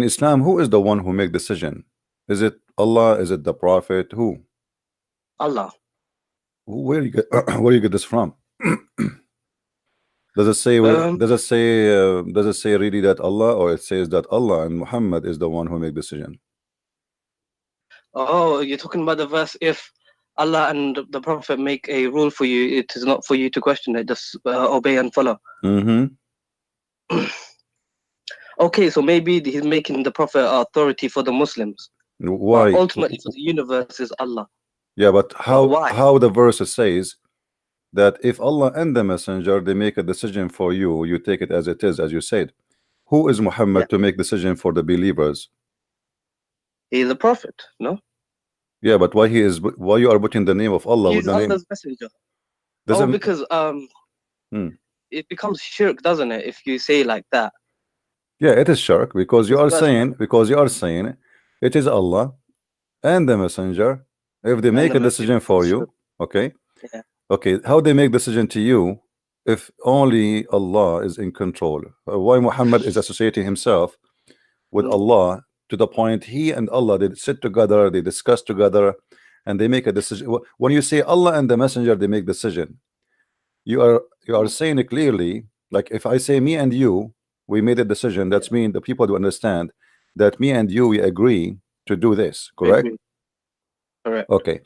Islam, who is the one who make decision? Is it Allah? Is it the Prophet? Who? Allah. Where you get where you get this from? Does it say where? Um, Does it say really that Allah, or it says that Allah and Muhammad is the one who make decision? oh, you're talking about the verse, if Allah and the Prophet make a rule for you, it is not for you to question it, just obey and follow. Mm-hmm. Okay, so maybe he's making the Prophet authority for the Muslims, but Why? ultimately for the universe is Allah. Yeah, but But why? how the verse says that if Allah and the Messenger they make a decision for you, you take it as it is, as you said. Who is Yeah, Muhammad to make decision for the believers? he's a prophet, no? Yeah, but why you are putting the name of Allah with He's the name? Allah's messenger. Oh, Doesn't because hmm. it becomes shirk, doesn't it, if you say like that? Yeah, it is shirk because you This are verse saying it is Allah and the Messenger. If they and make the a messenger. decision for you, okay, Yeah. okay, how they make decision to you if only Allah is in control? Why Muhammad is associating himself with Mm. Allah to the point he and Allah they sit together, they discuss together, and they make a decision. When you say Allah and the Messenger, they make decision. You are saying it clearly. Like if I say me and you, we made a decision. That's mean the people do understand that me and you we agree to do this. We Correct? agree. Correct. Okay.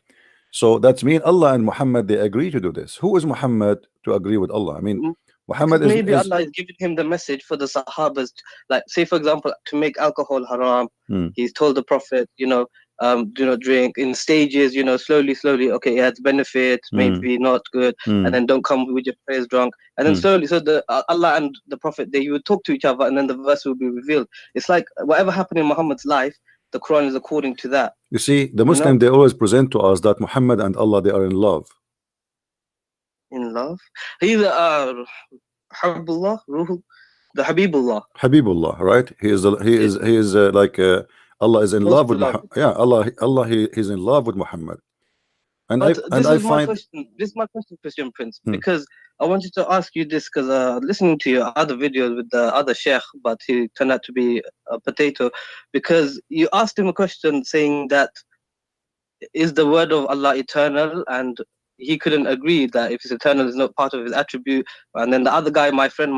So that's mean Allah and Muhammad they agree to do this. Who is Muhammad to agree with Allah? I mean, Mm. Muhammad Because maybe is Allah is giving him the message for the Sahabas, like say for example, to make alcohol haram. He's told the Prophet, do not drink in stages, slowly, slowly. Okay, it has benefits, maybe not good, and then don't come with your prayers drunk, and then slowly. So the Allah and the Prophet they would talk to each other, and then the verse will be revealed. It's like whatever happened in Muhammad's life, the Quran is according to that. You see, the You know, Muslim they always present to us that Muhammad and Allah they are in love. in love. He's Habibullah, Ruhu, the Habibullah. Habibullah, right? He is like Allah is in Most love with beloved. Muhammad. Yeah, Allah he's in love with Muhammad. And I But and this I is my find question. This is my question, Christian Prince, because I wanted to ask you this because listening to your other videos with the other sheikh, but he turned out to be a potato, because you asked him a question saying that is the word of Allah eternal, and he couldn't agree that if it's eternal, is not part of his attribute. And then the other guy, my friend,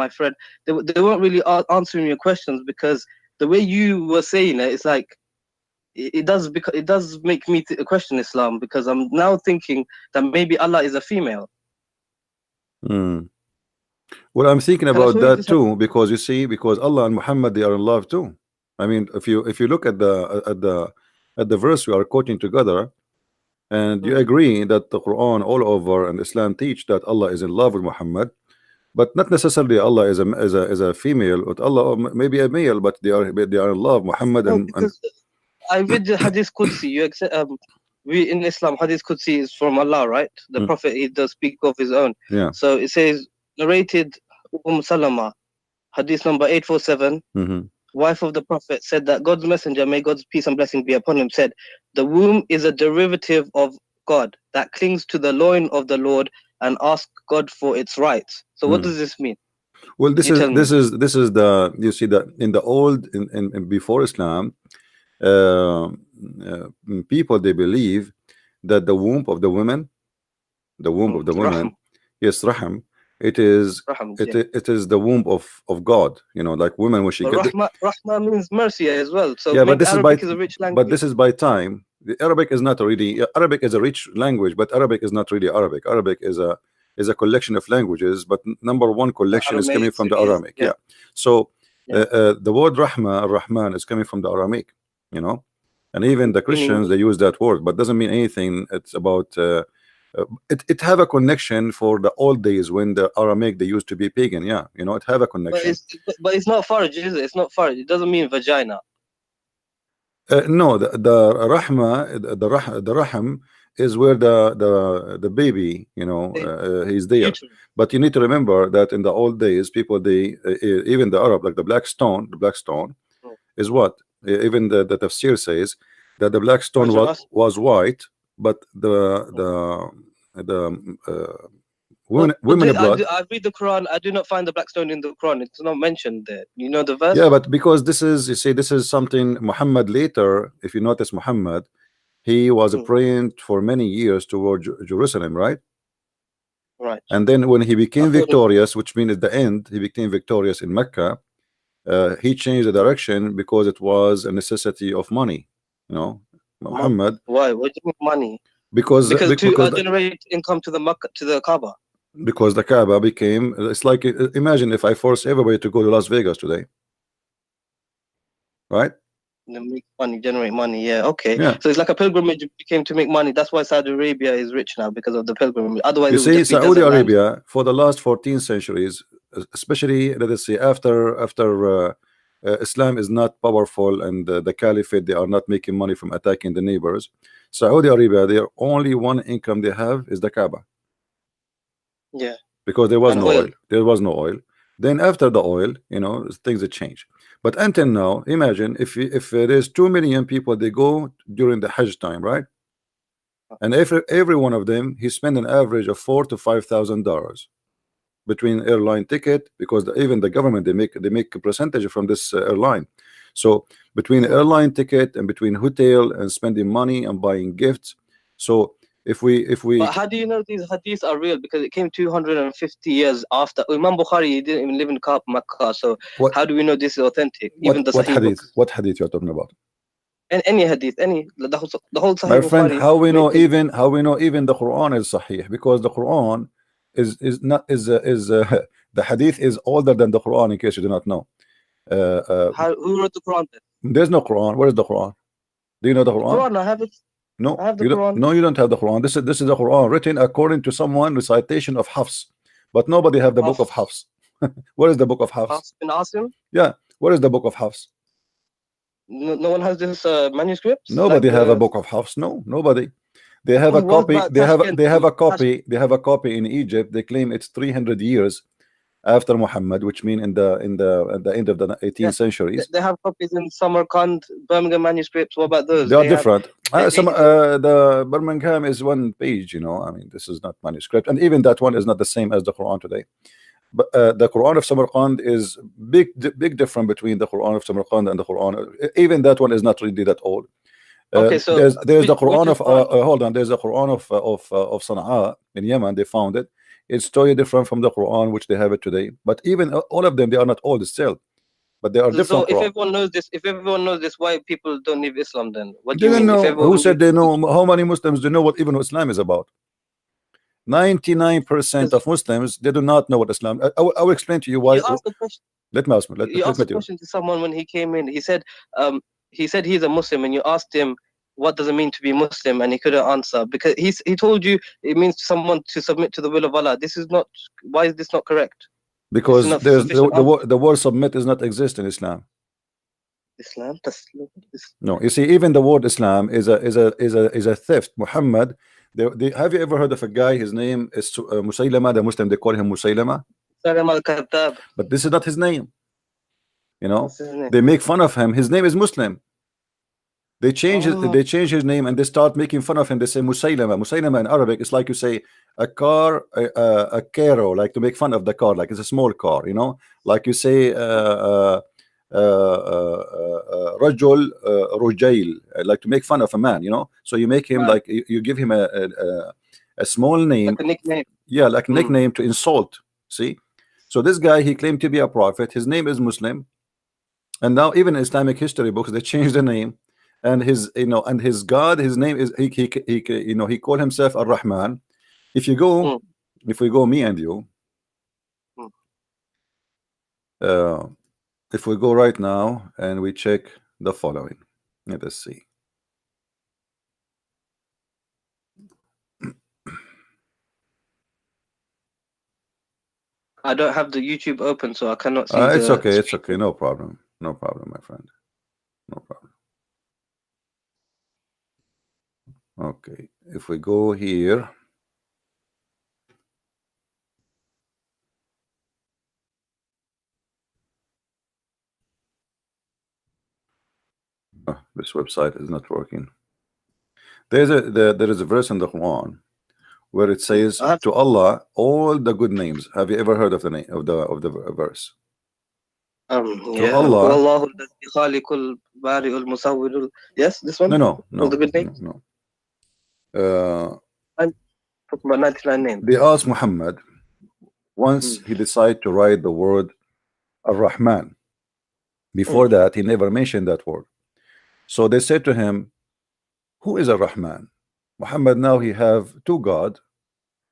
they weren't really answering your questions because the way you were saying it, it's like it does make me question Islam, because I'm now thinking that maybe Allah is a female. well, I'm thinking Can I about show you that this? too because you see, because Allah and Muhammad they are in love too. I mean, if you look at the verse we are quoting together, and you agree that the Quran all over and Islam teach that Allah is in love with Muhammad, but not necessarily Allah is a female, but Allah maybe a male, but they are in love Muhammad No, and because I read the Hadith Qudsi. You accept, we in Islam, Hadith Qudsi is from Allah, right? The Prophet, he does speak of his own. yeah. So it says, narrated Salama, Hadith number 847, wife of the Prophet, said that God's messenger, may God's peace and blessing be upon him, said, the womb is a derivative of God that clings to the loin of the Lord and asks God for its rights. So what does this mean? Well, this You is tell me. this is the, you see that in the old in before Islam, people they believe that the womb of the woman, Rahim. yes, rahim, it is Rahim, it yeah. it is the womb of God. Like women when she But get Rahma means mercy as well. So yeah, but maybe this is by Arabic is a rich language. time. The Arabic is not really Arabic is a rich language, but Arabic is not really Arabic. Arabic is a collection of languages, but number one collection is coming Aramaic, from the Syriac, Aramaic. Yeah. So the word Rahma, Rahman, is coming from the Aramaic. And even the meaning Christians they use that word, but doesn't mean anything. It's about it have a connection for the old days when the Aramaic they used to be pagan. Yeah, it have a connection. but it's not farj, is it? It's not farj. It doesn't mean vagina. No, the rahma, the rahim is where the baby, he's there. But you need to remember that in the old days, people even the Arab, like the black stone is what even the tafsir says that the black stone was white, but the women blood. I read the Quran. I do not find the black stone in the Quran. It's not mentioned there. You know the verse? Yeah, but because this is, you see, this is something Muhammad later, if you notice, Muhammad, he was Hmm. praying for many years toward Jerusalem, right? Right. And then when he became According to victorious, which means at the end he became victorious in Mecca, he changed the direction because it was a necessity of money, you know, money. Muhammad, Why? What do you mean money? because Because to because generate income to the Makkah, to the Kaaba. because the Kaaba became, it's like, imagine if I force everybody to go to Las Vegas today, right? Make money, generate money. Yeah, okay. Yeah. So it's like a pilgrimage became to make money. That's why Saudi Arabia is rich now because of the pilgrimage. Otherwise, You it would see, just be Saudi desert land. Arabia for the last 14 centuries, especially let us say after Islam is not powerful and the caliphate, they are not making money from attacking the neighbors. Saudi Arabia, their only one income they have is the Kaaba, Yeah, because there was and no oil. oil. There was no oil. Then after the oil, you know, things that change. But until now, imagine if there's 2 million people, they go during the Hajj time, right? And every one of them, he spend an average of $4,000 to $5,000 between airline ticket, because even the government, they make a percentage from this airline. So between Mhm. airline ticket and between hotel and spending money and buying gifts. So if we But how do you know these hadiths are real? Because it came 250 years after. Imam Bukhari, he didn't even live in Makkah. So what how do we know this is authentic? Even what the what Sahih hadith books. what hadith you're talking about? And any hadith, the whole My Sahih friend, Bukhari. how we know even the Quran is sahih? Because the Quran is not the hadith is older than the Quran, in case you do not know. Who wrote the Quran then? There's no Quran. Where is the Quran? Do you know the The Quran? Quran, I have it. I No, have the you don't. Quran. No, you don't have the Quran. This is the Quran written according to someone recitation of Hafs, but nobody have the book of Hafs, Hafs. Where is the book of Hafs? Hafs bin Asim. Yeah, where is the book of Hafs? No one has this manuscripts like Nobody have a the. book of Hafs. No, nobody. They have a What copy. about Tashkent? They have a copy in Egypt. They claim it's 300 years after Muhammad, which mean in the at the end of the Yeah, 18th centuries. they have copies in Samarkand, Birmingham manuscripts. What about those? They are They have. different. They, The Birmingham is one page. I mean, this is not manuscript, and even that one is not the same as the Quran today. But the Quran of Samarkand is big difference between the Quran of Samarkand and the Quran. Even that one is not really that old. okay, so There's the which Quran is of fine. hold on. There's the Quran of Sana'a in Yemen. They found it. It's totally different from the Quran which they have it today. But even all of them, they are not old still, but they are So different Quran. if everyone knows this, why people don't leave Islam then? What do They you don't mean? If know. Who everyone said they know? How many Muslims do know what even Islam is about? 99% because of Muslims, they do not know what Islam. I will explain to you why. you asked the question, Let me ask me. you Let asked me the tell you. question to someone when he came in. He said he's a Muslim, and you asked him what does it mean to be Muslim, and he couldn't answer because he told you it means someone to submit to the will of Allah. This is not. Why is this not correct? This is Because not there's sufficient answer. the word submit does not exist in Islam. Islam, No, you see, even the word Islam is a theft. Muhammad, have you ever heard of a guy? His name is Musaylama, the Muslim. They call him Musaylama, Salam al-Kadhab. but this is not his name. What's his name? They make fun of him. His name is Muslim. Oh, They change his name and they start making fun of him. They say Musaylama. Musaylama in Arabic, it's like you say a car, a caro, like to make fun of the car, like it's a small car, like you say rajul, rujail, like to make fun of a man, so you make him man, like you give him a small like name, a nickname. yeah, like a Mm. nickname to insult. See, so this guy, he claimed to be a prophet. His name is Muslim, and now even in Islamic history books they changed the name, and his God, his name is he called himself Ar-Rahman. If you go, Mm. if we go, me and you, Mm. uh, if we go right now and we check the following, let us see. I don't have the YouTube open, so I cannot see It's the okay, it's okay, screen. no problem, no problem, my friend, no problem. Okay, if we go here, this website is not working. There is a verse in the Quran where it says to Allah all the good names. Have you ever heard of the name of the verse? To Yeah. Allah. Wallahu alladhi khaliqul bari'ul musawwirul. Yes, this one. No. Was the good name? No. I'm talking about 99 names. They asked Muhammad once he decided to write the word Ar-Rahman. Before that, he never mentioned that word. So they said to him, who is Ar-Rahman? Muhammad, now he have two God,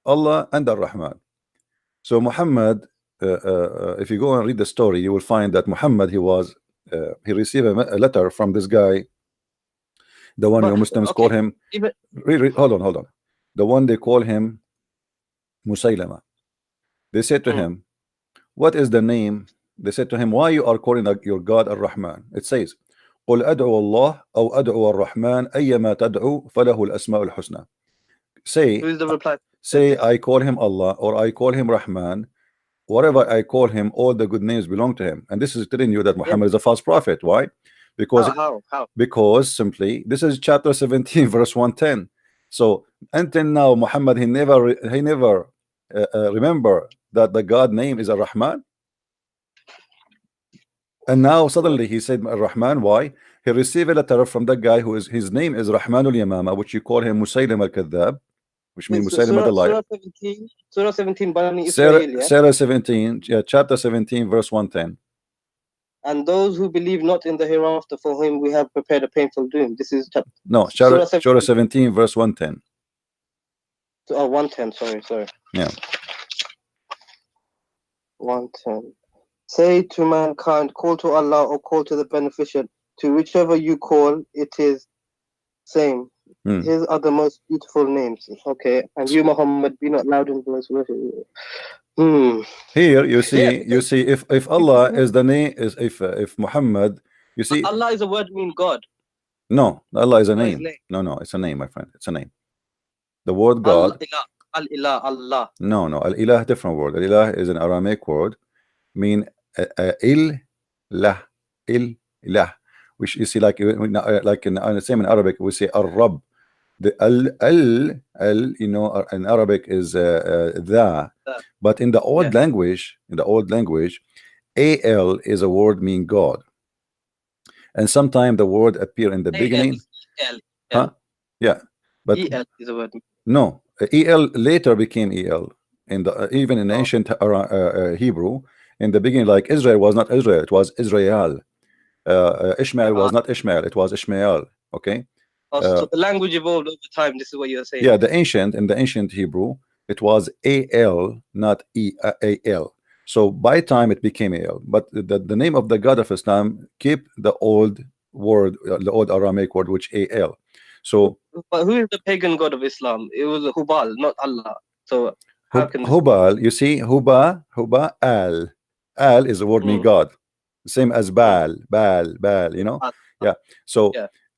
Allah and Ar-Rahman. So Muhammad, if you go and read the story, you will find that Muhammad, he received a letter from this guy, the one your Muslims call him. Hold on. The one they call him Musaylama. They said to him, what is the name? They said to him, why you are calling your God Ar-Rahman? It says, قل أدعو الله أو أدعو الرحمن أيما تدعو فله الأسماء الحسنى. Say, who's the reply? Say, I call him Allah or I call him Rahman. Whatever I call him, all the good names belong to him. And this is telling you that Muhammad is a false prophet. Why? Because how? Because simply, this is chapter 17, verse 110. So until now, Muhammad he never remember that the God name is Ar-Rahman. And now suddenly he said Ar-Rahman. Why? He received a letter from that guy who is his name is Rahmanul Yamama, which you call him Musaylim al-Kadhab, which means Musaylim the liar. Surah 17, Bani Israel, yeah? Surah 17, chapter 17, verse 110. And those who believe not in the hereafter, for whom we have prepared a painful doom. This is Surah 17, verse 110. 110. Sorry. Yeah. 110. Say to mankind, call to Allah or call to the beneficent. To whichever you call, it is same. His are the most beautiful names. Okay. And you, Muhammad, be not loud in voice. Here you see, if Allah is the name, is if Muhammad, you see, Allah is a word mean God. No, Allah is a name. No, it's a name, my friend. It's a name. The word God. Al-Ilah, Allah. No, Al-Ilah, different word. Al-Ilah is an Aramaic word, mean Il-Lah, which you see like in the same in Arabic we say Ar-Rab. The al you know in Arabic is the, but in the old language, al is a word mean God, and sometimes the word appear in the beginning. Yeah, but el is a word. No, el later became el in the even in ancient Hebrew. In the beginning, like Israel was not Israel, it was Israel. Ishmael was not Ishmael, it was Ishmael. Okay. So the language evolved over time. This is what you're saying. Yeah, in the ancient Hebrew, it was al, not al. So by time it became al. But the name of the God of Islam keep the old word, the old Aramaic word, which al. So, but who is the pagan god of Islam? It was Hubal, not Allah. So how can Hubal? You see, Huba, al is the word mean God, same as Baal, you know. Yeah. So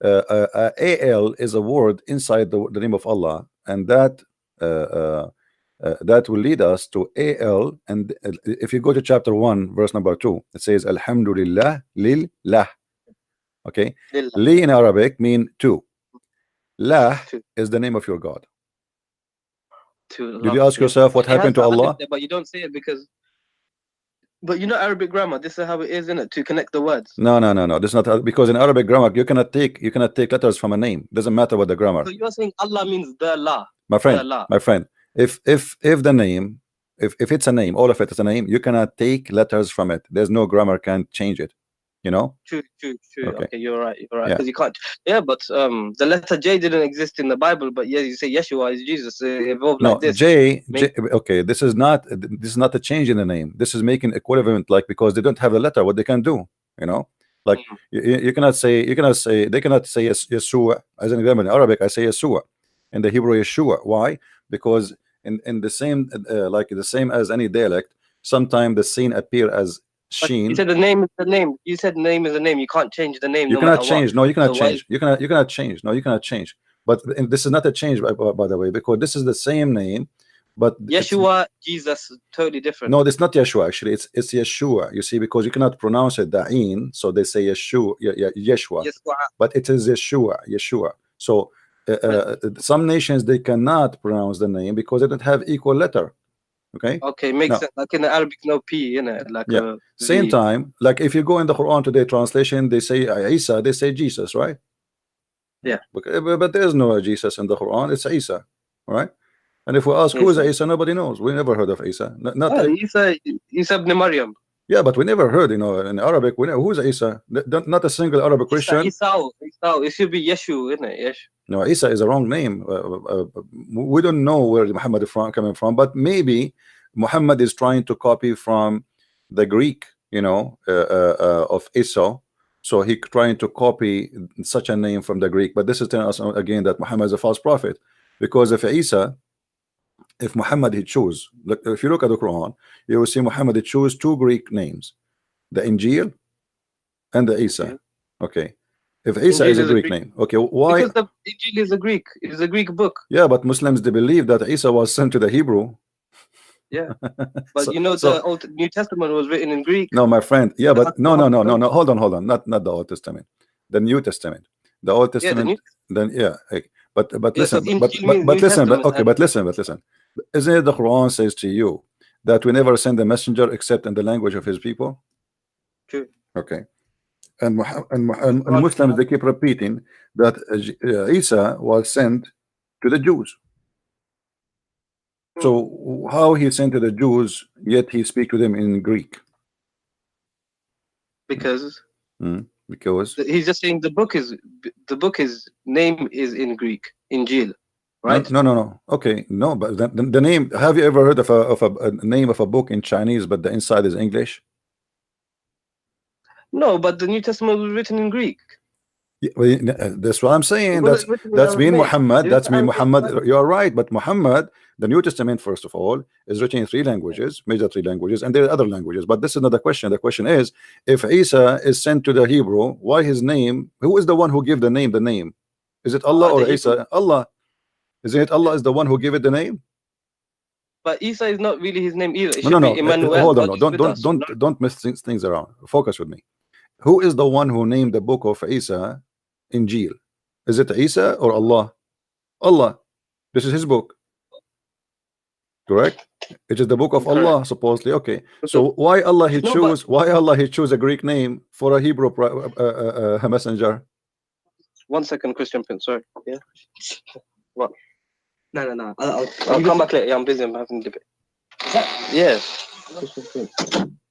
al is a word inside the name of Allah, and that that will lead us to al. And if you go to chapter 1 verse number 2, it says Alhamdulillah lillah. Okay. Li in Arabic mean two. Lah is the name of your God. Did you ask yourself what happened to Allah? But you don't say it because. But you know Arabic grammar. This is how it is, isn't it? To connect the words. No. This is not, because in Arabic grammar you cannot take letters from a name. Doesn't matter what the grammar. So you're saying Allah means the La. My friend. If the name, if it's a name, all of it is a name, you cannot take letters from it. There's no grammar can change it. You know. True. Okay, you're right. Because you can't. Yeah, but the letter J didn't exist in the Bible. But yeah, you say Yeshua is Jesus. It evolved like this. J. Okay, this is not a change in the name. This is making equivalent, like, because they don't have the letter. What they can do, you know, like you cannot say they cannot say Yeshua as an example. In Arabic, I say Yeshua. In the Hebrew, Yeshua. Why? Because in the same like the same as any dialect, sometimes the scene appear as Sheen. You said the name is the name. You said the name is the name. You can't change the name. You cannot change. No, you cannot change. You cannot change. No, you cannot change. But this is not a change, by the way, because this is the same name. But Yeshua, Jesus, totally different. No, it's not Yeshua. Actually, it's Yeshua. You see, because you cannot pronounce it Da'in, so they say Yeshua. Yeshua. But it is Yeshua. So some nations they cannot pronounce the name because they don't have equal letter. Okay, makes now, sense. Like in the Arabic, no P, like yeah. a Same V. time, like if you go in the Quran today translation, they say Isa, they say Jesus, right? Yeah. But there's no Jesus in the Quran. It's Isa, right? And if we ask who is Isa, nobody knows. We never heard of Isa. Not Isa ibn Maryam. Yeah, but we never heard, in Arabic. We know who's Isa. Not a single Arabic Christian. Isa. It should be Yeshu, isn't it? Yeshu. No, Isa is a wrong name. We don't know where Muhammad is coming from, but maybe Muhammad is trying to copy from the Greek, of Isa. So he trying to copy such a name from the Greek. But this is telling us again that Muhammad is a false prophet, because if Muhammad he choose, if you look at the Quran, you will see Muhammad he choose two Greek names, the Injil and the Isa. Okay. If Isa is a Greek name, okay, why? Because the Injil is a Greek. It's a Greek book. Yeah, but Muslims they believe that Isa was sent to the Hebrew. Yeah, but the New Testament was written in Greek. No, my friend. Yeah, but no. Hold on. Not the Old Testament, the New Testament. The Old Testament. But listen. But listen. Isn't it the Quran says to you that we never send a messenger except in the language of his people? True. Okay. And Muslims they keep repeating that Isa was sent to the Jews. So how he sent to the Jews yet he speak to them in Greek? Because he's just saying the book is name is in Greek, Injil, right? No. Okay, no, but the name. Have you ever heard of a name of a book in Chinese but the inside is English? No, but the New Testament was written in Greek. That's what I'm saying. That's mean Muhammad. That's mean Muhammad. You are right, but Muhammad, the New Testament, first of all, is written in 3 languages, major 3 languages, and there are other languages. But this is not the question. The question is, if Isa is sent to the Hebrew, why his name? Who is the one who gave the name? The name is it Allah or Isa? Allah. Isn't it Allah is the one who gave it the name? But Isa is not really his name either. It No. be Emmanuel. Hold on. Don't mess things around. Focus with me. Who is the one who named the book of Isa Injil? Is it Isa or Allah? Allah. This is his book. Correct? It is the book of Allah, supposedly. Okay. So why Allah he choose a Greek name for a Hebrew messenger? 1 second, Christian Prince. Sorry. Yeah. What? No. I'll come back later. Yeah, I'm busy. I'm having a debate. Yeah. Christian Prince.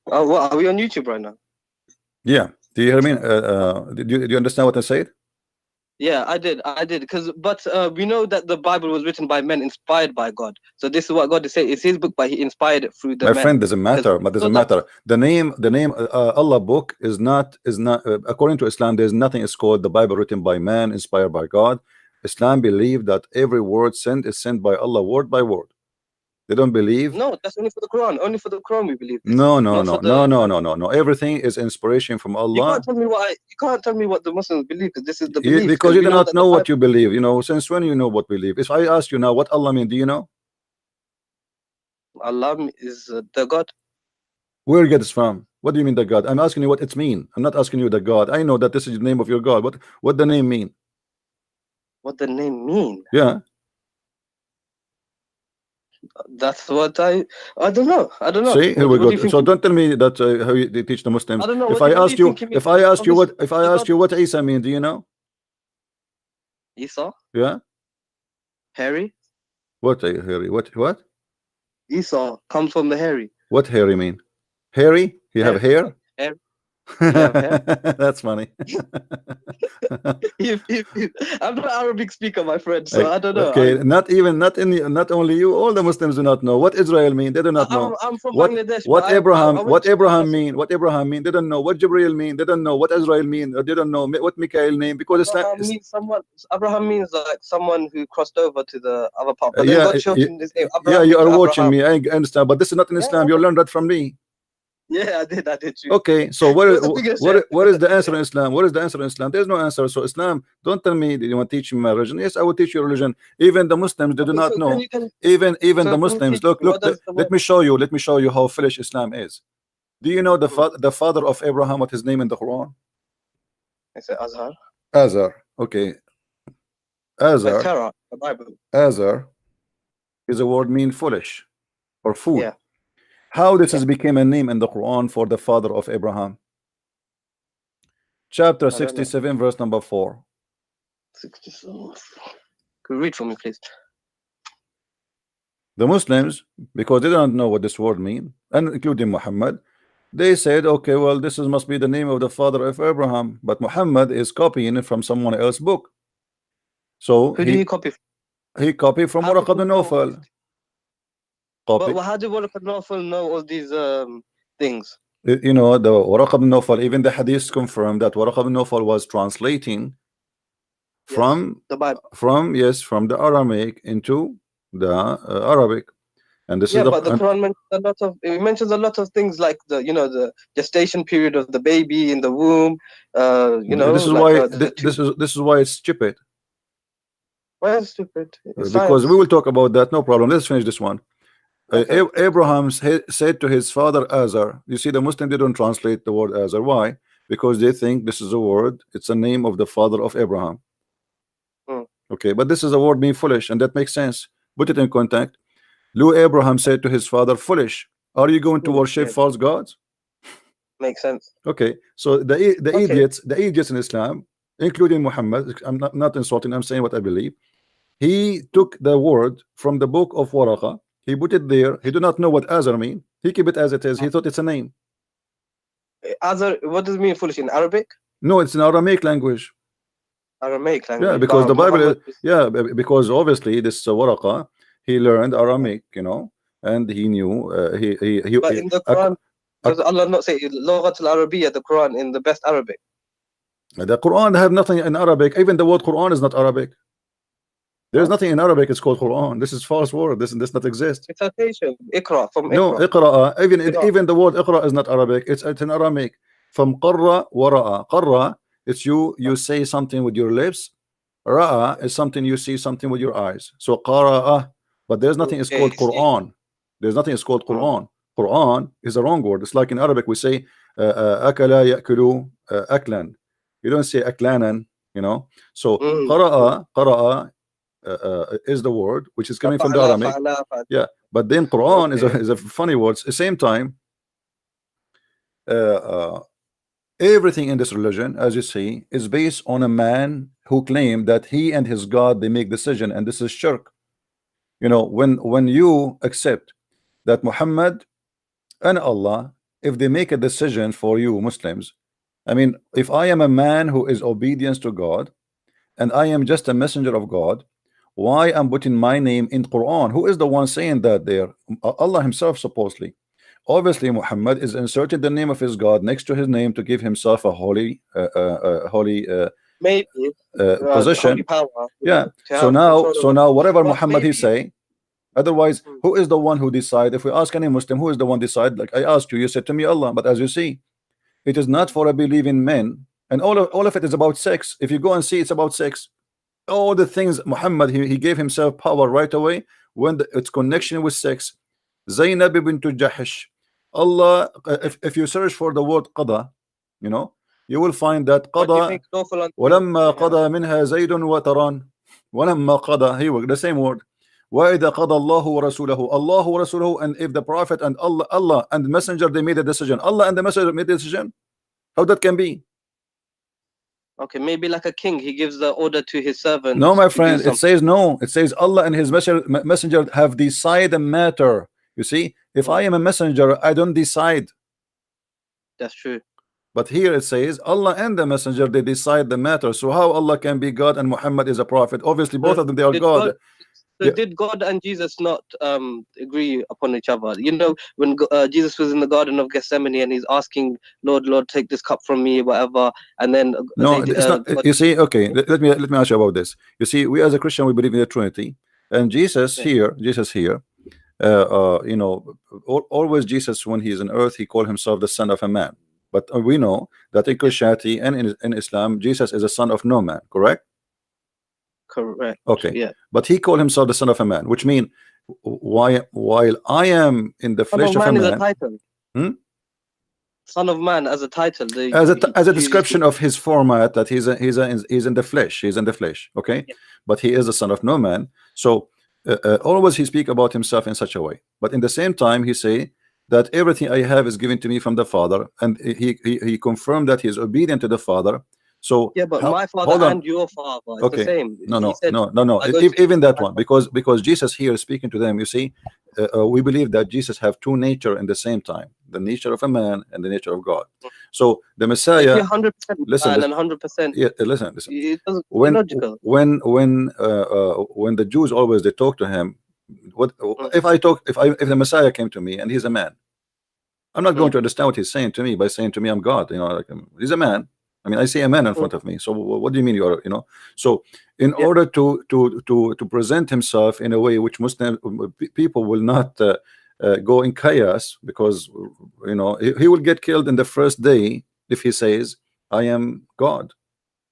Oh, what? Are we on YouTube right now? Yeah. Do you hear me? Do you understand what I said? Yeah, I did. But we know that the Bible was written by men inspired by God. So this is what God is saying. It's His book, but He inspired it through the men. My friend, doesn't matter. But doesn't matter. The name Allah book is not according to Islam. There's nothing is called the Bible written by man, inspired by God. Islam believe that every word sent is sent by Allah, word by word. They don't believe. No, that's only for the Quran. Only for the Quran we believe this. No. Everything is inspiration from Allah. You can't tell me what the Muslims believe, because this is the belief. Because you do not know what you believe. Since when you know what we believe? If I ask you now what Allah means, do you know? Allah is the God. Where it gets from? What do you mean the God? I'm asking you what it means. I'm not asking you the God. I know that this is the name of your God. What the name mean? What the name mean? Yeah. That's what I don't know. See, here we go. So don't tell me that how they teach the Muslims. I don't know. If I ask you what Isa mean, do you know? Isa? Yeah. Hairy? What hairy? What? Isa comes from the hairy. What hairy mean? Hairy? You have hair? Hair. That's funny. I'm not Arabic speaker, my friend, so I don't know. Okay, not only you, all the Muslims do not know what Israel mean. They do not know. I'm from Bangladesh. What Abraham mean? What Abraham mean? They don't know. What Jibril mean? They don't know. What Israel mean? They don't know what Mikael mean, because Abraham means like someone who crossed over to the other part. But you are watching me. I understand, but this is not in Islam. You learned that from me. Yeah, I did. Okay, so what is the answer in Islam? What is the answer in Islam? There's no answer. So Islam, don't tell me that you want to teach me my religion. Yes, I will teach you religion. Even the Muslims, they do not know. Even the Muslims. Look. Let me show you how foolish Islam is. Do you know the father of Abraham? What his name in the Quran? Is it Azhar? Azhar. Okay. But Azar, Torah, the Bible. Azar is a word mean foolish or fool. Yeah. How this Yeah. has became a name in the Quran for the father of Abraham? Chapter I don't know. 67, verse number 4. 67. Could you read for me, please? The Muslims, because they don't know what this word mean, and including Muhammad, they said, okay, well, this is, must be the name of the father of Abraham, but Muhammad is copying it from someone else's book. So Who did he copy from? he copied from How did Waraq he ibn know all Nawfal. these? Copy. But how did Waraq Nawfal know all these things? You know, the Waraq ibn Nawfal, even the hadith confirmed that Waraq ibn Nawfal was translating Yes, from the Bible. from the Aramaic into the Arabic, and this is Yeah, the but the Quran mentions a lot of, it mentions a lot of things like the, you know, the gestation period of the baby in the womb. You know, this is like why the two. this is why it's stupid. Why is it stupid? It's Because we science. will talk about that, no problem. Let's finish this one. Okay. Abraham said to his father Azar. You see, the Muslim, they don't translate the word Azar. Why? Because they think this is a word, it's a name of the father of Abraham. Hmm. Okay, but this is a word mean foolish, and that makes sense. Put it in context. Lou Abraham said to his father, foolish, are you going to Foolish, worship yeah, false gods? makes sense. Okay, so Okay. the idiots in Islam, including Muhammad, I'm not insulting, I'm saying what I believe. He took the word from the book of Waraqa, he put it there, he do not know what Azar mean, he keep it as it is, he thought it's a name. Other, what does it mean foolish in Arabic? No, it's in Aramaic language. Aramaic Yeah, language. because But the Bible is, Muhammad yeah, because obviously this Waraqa, he learned Aramaic, you know, and he knew but in the Quran, does Allah not say Lughat al-Arabiya, the Quran, in the best Arabic? the Quran have nothing in Arabic. Even the word Quran is not Arabic. There's Huh? nothing in Arabic. It's called Quran. This is false word. This not exist. It's citation. Iqra, from No, Iqra. Iqra. Qira. Even the word Iqra is not Arabic. It's in Aramaic. From Qarra wa Ra'a. Qarra, it's you say something with your lips. Ra'a is something you see something with your eyes. So Qara'a, but there's nothing is Okay, called see. Quran. There's nothing is called Quran. Quran is a wrong word. It's like in Arabic we say akala ya'kulu aklan. You don't say aklanan, you know. So qara'a is the word which is coming from the Fa'ala, Aramaic. fa'ala, fa'ala. Yeah, but then Quran Okay. is a funny word. At the same time, uh, uh, everything in this religion, as you see, is based on a man who claimed that he and his God they make decision, and this is shirk. You know, when you accept that Muhammad and Allah, if they make a decision for you Muslims, I mean, if I am a man who is obedience to God and I am just a messenger of God, why I'm putting my name in Quran? Who is the one saying that there? Allah himself supposedly. Obviously Muhammad is inserting the name of his God next to his name to give himself a holy Maybe the holy position. power, Yeah, to have so control over. now whatever But Muhammad he maybe. say, otherwise who is the one who decide? If we ask any Muslim, who is the one decide? Like I asked you, you said to me Allah, but as you see, it is not for a believing men, and all of it is about sex. If you go and see, it's about sex. All the things Muhammad he gave himself power right away when its connection with sex. Zainab bint Jahish, Allah, if you search for the word qada, you know, you will find that What do you qada. think lawful until? ولما Yeah. قضى منها زيد وتران. ولما قضى, here the same word. وإذا قضى الله ورسوله, Allah ورسوله, and if the prophet and Allah and the messenger they made a decision, Allah and the messenger made a decision, how that can be? Okay, maybe like a king, he gives the order to his No, servants my to do friend, it something. says no. It says Allah and his messenger have decided a matter. You see, if I am a messenger, I don't decide. That's true. But here it says Allah and the messenger they decide the matter. So how Allah can be God and Muhammad is a prophet? Obviously both of them they are Did God. God? So Yeah. did God and Jesus not agree upon each other? You know, when Jesus was in the Garden of Gethsemane and he's asking, Lord, Lord, take this cup from me, whatever, and then No, they it's not. God, You see, okay, let me ask you about this. You see, we as a Christian we believe in the Trinity, and Jesus yeah. here, you know, always Jesus when he is on earth he called himself the son of a man. But we know that in Christianity and in Islam, Jesus is a son of no man. Correct? Correct. Okay, Yeah. but he called himself the son of a man, which means why while I am in the Son of flesh of a Man is a man. title. Hmm? Son of Man as a title. As a Jesus. description of his format, that he's in the flesh, he's in the flesh, okay, Yeah. but he is the son of no man. So always he speak about himself in such a way, but in the same time he say that everything I have is given to me from the Father, and he confirmed that he is obedient to the Father. So Yeah, but my father hold on. and your father, it's the Okay. same. No, He no, said, no, no, no. I go to Even that my one, father. because Jesus here is speaking to them. You see, we believe that Jesus have two nature in the same time: the nature of a man and the nature of God. So the If Messiah, you're 100% listen, man listen, and 100%, yeah, listen. it doesn't, it's When illogical. when the Jews always they talk to him, what Mm, if I talk if the Messiah came to me and he's a man? I'm not going mm, to understand what he's saying to me by saying to me I'm God. You know, like he's a man. I mean, I see a man in mm. front of me. So what do you mean you are? You know. So in Yeah, order to present himself in a way which Muslim people will not go in chaos, because you know he will get killed in the first day if he says I am God.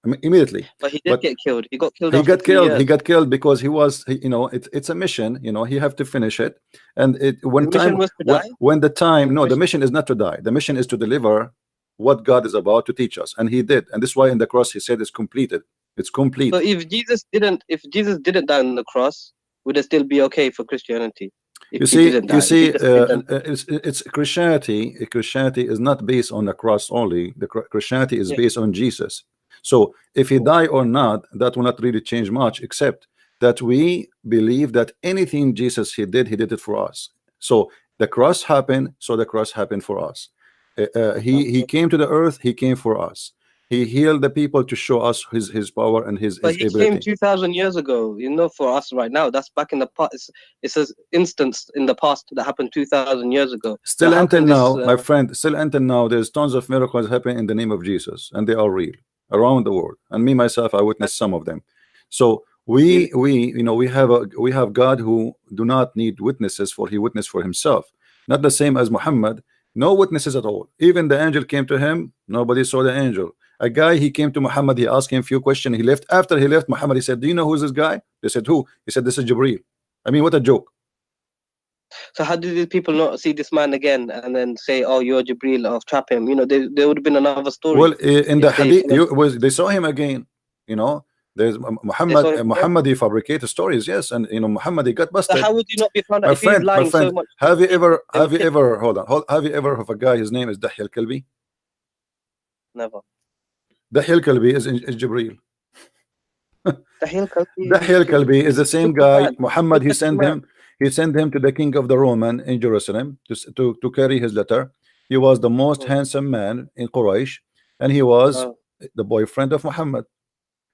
I mean, immediately. but he did But get killed. He got killed he after got three killed. He years. got killed because you know, it's a mission. You know, he have to finish it. And The mission was to die. when the time, His no, the mission. mission is not to die. The mission is to deliver what God is about to teach us, and he did. And this is why in the cross he said it's completed. It's So complete. if Jesus didn't die on the cross, would it still be okay for Christianity? If he didn't You die, if he see, just lived on. it's Christianity. Christianity is not based on the cross only. The Christianity is Yeah. based on Jesus. So if he die or not, that will not really change much, except that we believe that anything Jesus he did it for us. So the cross happened, so the cross happened for us. He came to the earth. He came for us. He healed the people to show us his power and But his he came ability. 2,000 years ago. You know, for us right now, that's back in the past. It's an instance in the past that happened 2,000 years ago. So Still how until can this? now, my friend, still until now, there's tons of miracles happening in the name of Jesus, and they are real around the world. And me myself, I witnessed some of them. So Really? we you know we have God who do not need witnesses, for he witnessed for himself. Not the same as Muhammad, no witnesses at all. Even the angel came to him, nobody saw the angel. A guy, he came to Muhammad, he asked him a few questions, he left. After he left, Muhammad, he said, do you know who's this guy? They said, who? He said, this is Jibreel. I mean, what a joke. So how did these people not see this man again and then say, "Oh, you're Jibril," or trap him? You know, there would have been another story Well, in the if they hadith, followed. they saw him again. You know, there's They saw him again. Muhammad. He fabricated stories, yes, and you know, Muhammad he got So busted. how would you not be found out if he's My lying so friend, much? To people, they would have you kill him. ever have you ever have a guy? His name is Dahya al-Kalbi. Never. Dahya al-Kalbi is Jibreel. The hell Dahya al-Kalbi is is the a same good guy. man. Muhammad Good man. he sent him to the king of the Roman in Jerusalem to carry his letter. He was the most Mm. handsome man in Quraysh, and he was Oh, the boyfriend of Muhammad.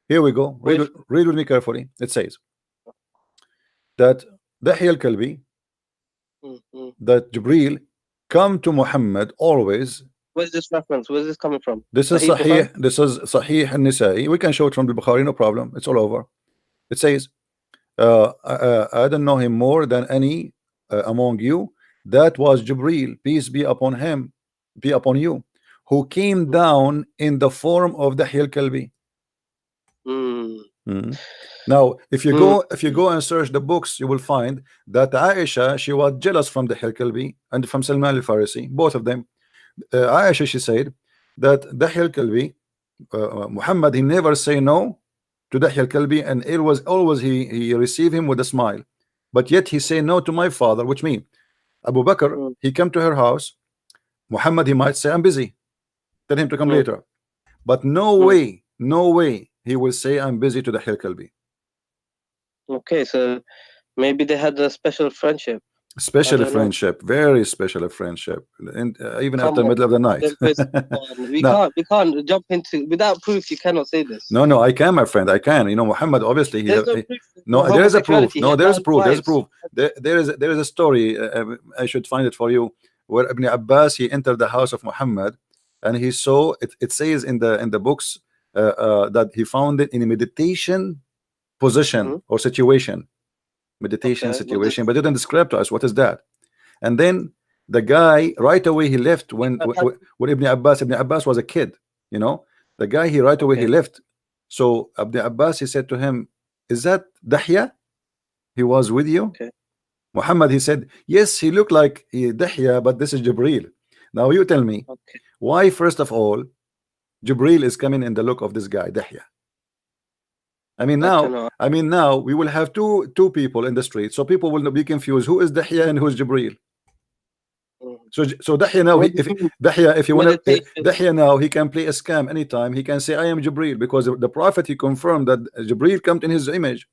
Here we go. boyfriend. Read with me carefully. It says that Dahya al-Kalbi, Mm, mm. that Jibreel come to Muhammad always. Where's this reference? Where's this coming from? This is Sahih Bukhari? Sahih. This is Sahih al-Nisa'i. We can show it from the Bukhari, no problem. It's all over. It says, I don't know him more than any among you. That was Jibreel, peace be upon him, be upon you, who came Mm, down in the form of Dahya al-Kalbi. mm, Mhm. Now, mm, if you go and search the books, you will find that Aisha, she was jealous from the Kalbi and from Salman al-Farisi, both of them. Aisha, she said that Dahya al-Kalbi, Muhammad, he never say no to Dahya al-Kalbi, and it was always he receive him with a smile. But yet he say no to my father, which means Abu Bakr, mm, he come to her house. Muhammad, he might say, I'm busy. Tell him to come mm, later. But no mm. way, no way he will say, I'm busy to Dahya al-Kalbi. Okay, so maybe they had a special friendship. I Special don't know. friendship, very special friendship, and even Come after on, middle of the night. We No, can't jump into without proof. You cannot say this. no, I can, my friend, I can. You know, Muhammad, obviously, There's no proof for no, there is a proof. homosexuality. He No, had there is a 9 proof. There's a wives. proof. There is a story. I should find it for you, where Ibn Abbas he entered the house of Muhammad, and he saw it. It says in the books that he found it in a meditation position Hmm. or situation, meditation Okay, what does situation, but didn't describe to us what is that. And then the guy right away he left when Ibn Abbas was a kid, you know, the guy he right away he okay, left. So Ibn Abbas he said to him, is that Dahya? He was with you? okay. Muhammad he said, yes, he looked like Dahya, but this is Jibreel. Now you tell me, Okay. why first of all Jibril is coming in the look of this guy Dihya? I mean I don't now, know. we will have two people in the street, so people will not be confused who is Dihya and who is Jibril. Mm. So Dahya now, Maybe if Dahya, if you want to, meditation. Dahya now, he can play a scam anytime. He can say, I am Jibril, because the Prophet, he confirmed that Jibril comes in his image.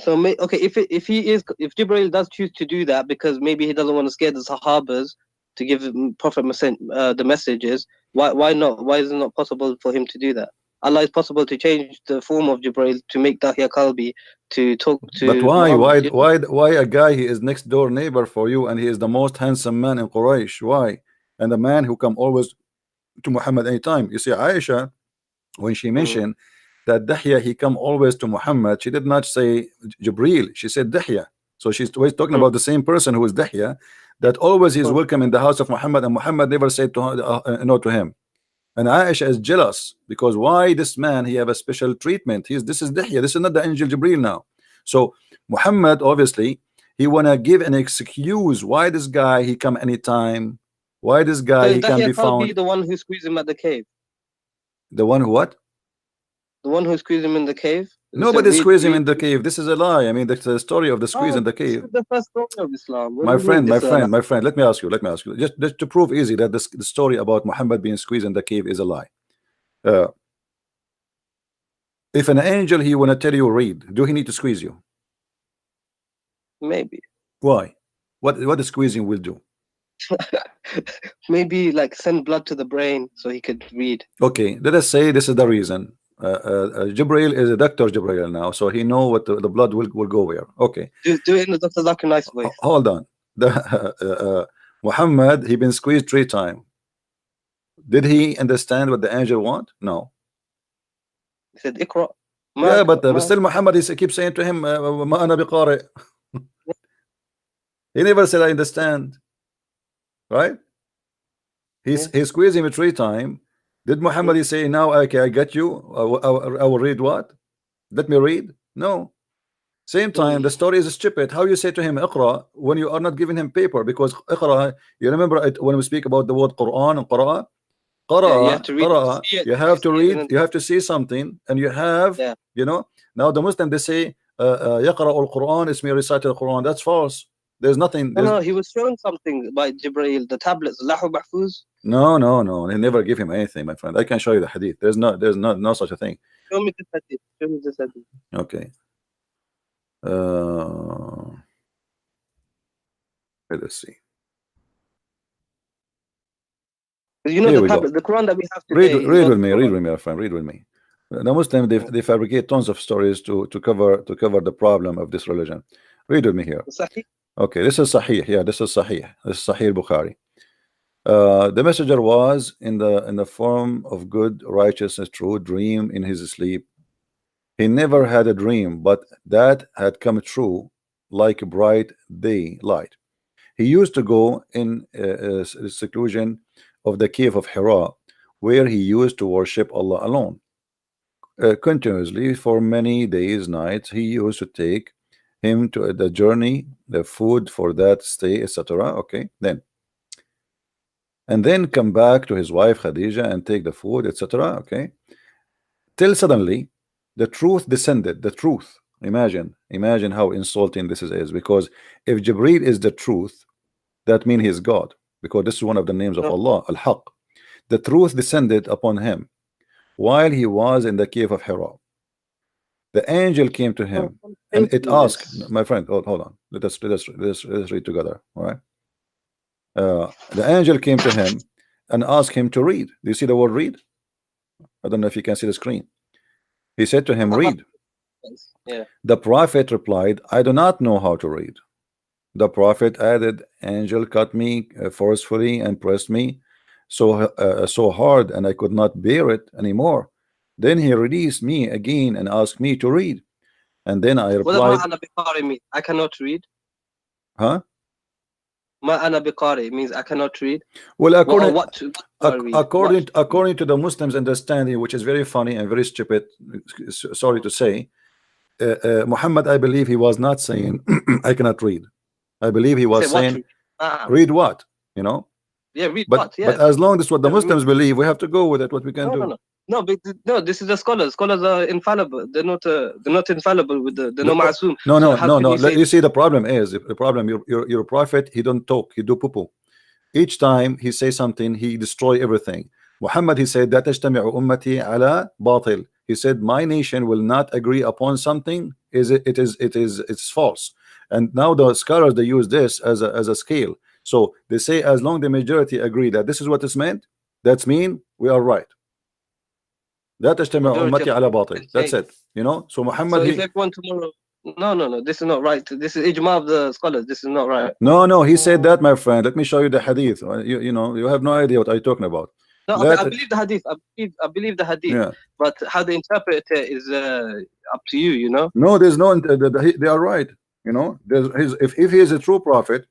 So okay, if Jibril does choose to do that because maybe he doesn't want to scare the Sahabas to give Prophet the messages, why not? Why is it not possible for him to do that? Allah is possible to change the form of Jibril to make Dahya Kalbi to talk But to Muhammad. why a guy, he is next door neighbor for you, and he is the most handsome man in Quraysh? Why? And the man who come always to Muhammad anytime. You see, Aisha, when she mentioned that Dahya, he come always to Muhammad, she did not say Jibril, she said Dahya. So she's always talking about the same person who is Dahya, that always is welcome in the house of Muhammad, and Muhammad never said to her, no to him. And Aisha is jealous, because why this man, he have a special treatment? This is Dihya, this is not the angel Jibril now. So Muhammad, obviously, he wanna give an excuse why this guy, he come anytime, why this guy, So he can Dahya be Kalbi found. the one who squeezed him at the cave? The one who what? The one who squeezed him in the cave? Nobody squeezed him in the cave. This is a lie. I mean, that's the story of the squeeze in the This cave. is the first story of Islam. What do My you mean friend, this is a lie? my friend, let me ask you, just to prove easy that this, the story about Muhammad being squeezed in the cave is a lie. If an angel, he want to tell you read, do he need to squeeze you? Maybe. Why? What the squeezing will do? Maybe like send blood to the brain so he could read. Okay, let us say this is the reason. Jibril is a doctor, Jibril now, so he know what the blood will go where. Okay, Do it in the Dr. Zakir nice voice. Hold on. Muhammad, he been squeezed 3 times. Did he understand what the angel want? No. He said Iqra. Yeah, but still Muhammad, he keeps saying to him, Ma ana biqari. He never said I understand. Right? He squeezed him 3 times. Did Muhammad, he say, now okay, I get you, I will read what? Let me read? No. Same time, the story is stupid. How you say to him Iqra when you are not giving him paper? Because Iqra, you remember it, when we speak about the word Quran and Qara, you have to read, Qara, you have to read, you have to see something, and you have, yeah. you know. Now the Muslim, they say Yaqra al-Quran, is me reciting the Quran. That's false. There's nothing. No, he was shown something by Jibreel, the tablets, Lahu Mahfuz. No. He never give him anything, my friend. I can show you the hadith. There's no such a thing. Show me the hadith. Show me the hadith. Okay. Let's see. You know, the tablet, the Quran that we have today. Read with me, my friend. Read with me. The Muslim, they fabricate tons of stories to cover the problem of this religion. Read with me here. Sahih? Okay, this is Sahih. Yeah, this is Sahih. This is Sahih Bukhari. The messenger was in the form of good, righteousness, true dream in his sleep. He never had a dream, but that had come true like a bright daylight. He used to go in seclusion of the cave of Hira, where he used to worship Allah alone. Continuously for many days, nights, he used to take him to the journey, the food for that stay, etc. Okay, and then come back to his wife Khadija and take the food, etc. Okay, till suddenly the truth descended. The truth. Imagine how insulting this is, because if Jibril is the truth, that means he is God, because this is one of the names of Allah, Al-Haq. The truth descended upon him while he was in the cave of Hira. The angel came to him and it asked, my friend, hold on, let us read together. All right. The angel came to him and asked him to read. Do you see the word read? I don't know if you can see the screen. He said to him, read. Yeah. The prophet replied, I do not know how to read. The prophet added, angel cut me forcefully and pressed me so hard, and I could not bear it anymore. Then he released me again and asked me to read. And then I replied, I cannot read. Huh? Ma'ana biqari means I cannot read. Well, according to the Muslims' understanding, which is very funny and very stupid, sorry to say, Muhammad, I believe he was not saying I cannot read. I believe he was saying, read what? you know. Yeah, read But what? Yeah, as long as what the yeah. Muslims believe, we have to go with it. What we can No, no, do. no, no. No, this is the scholars. Scholars are infallible. They're not infallible with the. They're not ma'asum. No, So no, how no, can no. you say? You see, the problem is the problem. Your prophet. He don't talk. He do poo poo. Each time he say something, he destroy everything. Muhammad, he said that تجتمع أمتي على باطل. He said my nation will not agree upon something. It's false. And now the scholars, they use this as a scale. So they say as long the majority agree that this is what is meant, that's mean we are right. لا تجتمع Majority أمتي of the على people باطل. can That's say. it. You know. So So Muhammad, if he everyone tomorrow, no, this is not right. This is ijma of the scholars. This is not right. no, he said that, my friend. Let me show you the hadith. You know, you have no idea what I'm talking about. No, Let I believe the hadith. I believe the hadith. Yeah. But how they interpret it is up to you. You know. No, there's no. They are right. You know, if he is a true prophet,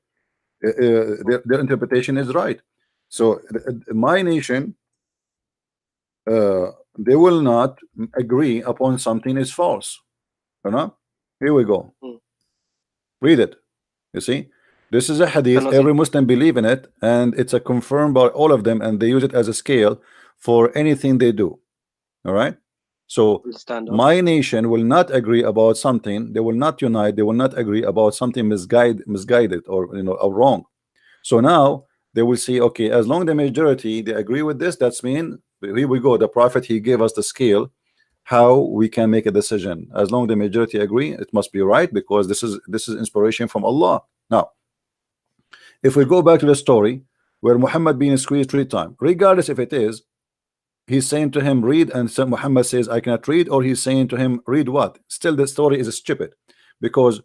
their interpretation is right. So my nation, they will not agree upon something is false. You know. Here we go. Hmm. Read it. You see, this is a hadith. Cannot see. Every Muslim believe in it, and it's a confirmed by all of them, and they use it as a scale for anything they do. All right. So Understand? my nation will not agree about something. They will not unite. They will not agree about something misguided or or wrong. So now they will see, okay, as long the majority they agree with this, that's mean here we go. The prophet, he gave us the scale how we can make a decision. As long the majority agree, it must be right because this is inspiration from Allah. Now, if we go back to the story where Muhammad being squeezed 3 times, regardless if it is he's saying to him read, and so Muhammad says I cannot read, or he's saying to him read what, still the story is stupid, because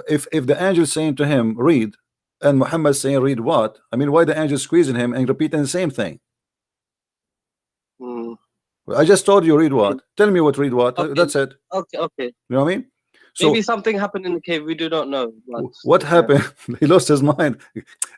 if the angel is saying to him read and Muhammad saying read what, I mean, why the angel squeezing him and repeating the same thing? Hmm. I just told you read what. Tell me what read what. Okay. That's it. Okay. You know what I mean? So Maybe something happened in the cave. We do not know. what happened? He lost his mind.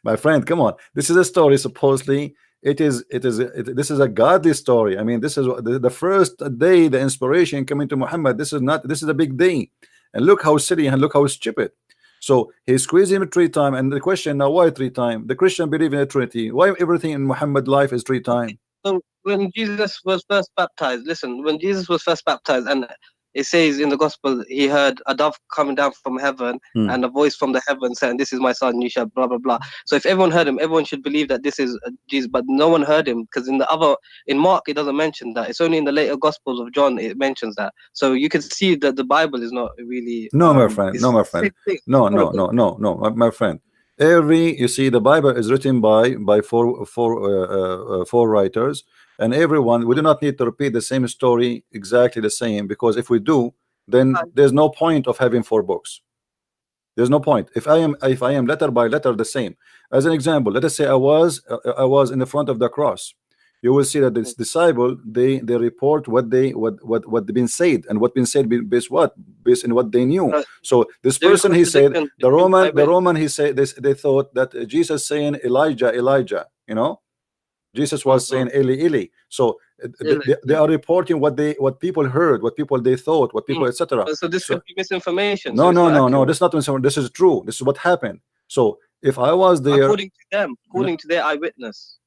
My friend, come on. This is a story. Supposedly, this is a godly story. I mean, this is the first day the inspiration coming to Muhammad. This is a big day. And look how silly and look how stupid. So he squeezed him 3 times. And the question now, why 3 times? The Christian believe in a Trinity. Why everything in Muhammad life is 3 times? So when Jesus was first baptized, listen, when Jesus was first baptized, and it says in the gospel, he heard a dove coming down from heaven and a voice from the heaven saying, "This is my son, you shall blah blah blah." So if everyone heard him, everyone should believe that this is Jesus. But no one heard him because in Mark it doesn't mention that. It's only in the later gospels of John it mentions that. So you can see that the Bible is not really. No, my friend. No, my friend. No, my friend. You see, the Bible is written by four writers, and everyone. We do not need to repeat the same story exactly the same, because if we do, then there's no point of having 4 books. There's no point. If I am letter by letter the same. As an example, let us say I was in the front of the cross. You will see that this disciple they report what been said, and what been said based in what they knew. So this person, he said the Roman he said this, they thought that Jesus saying Elijah, you know, Jesus was saying Eli Eli. So they are reporting what people heard, what people they thought, what people etc. So this could be misinformation. No, this is not misinformation. This is true. This is what happened. So if I was there, according to their eyewitness.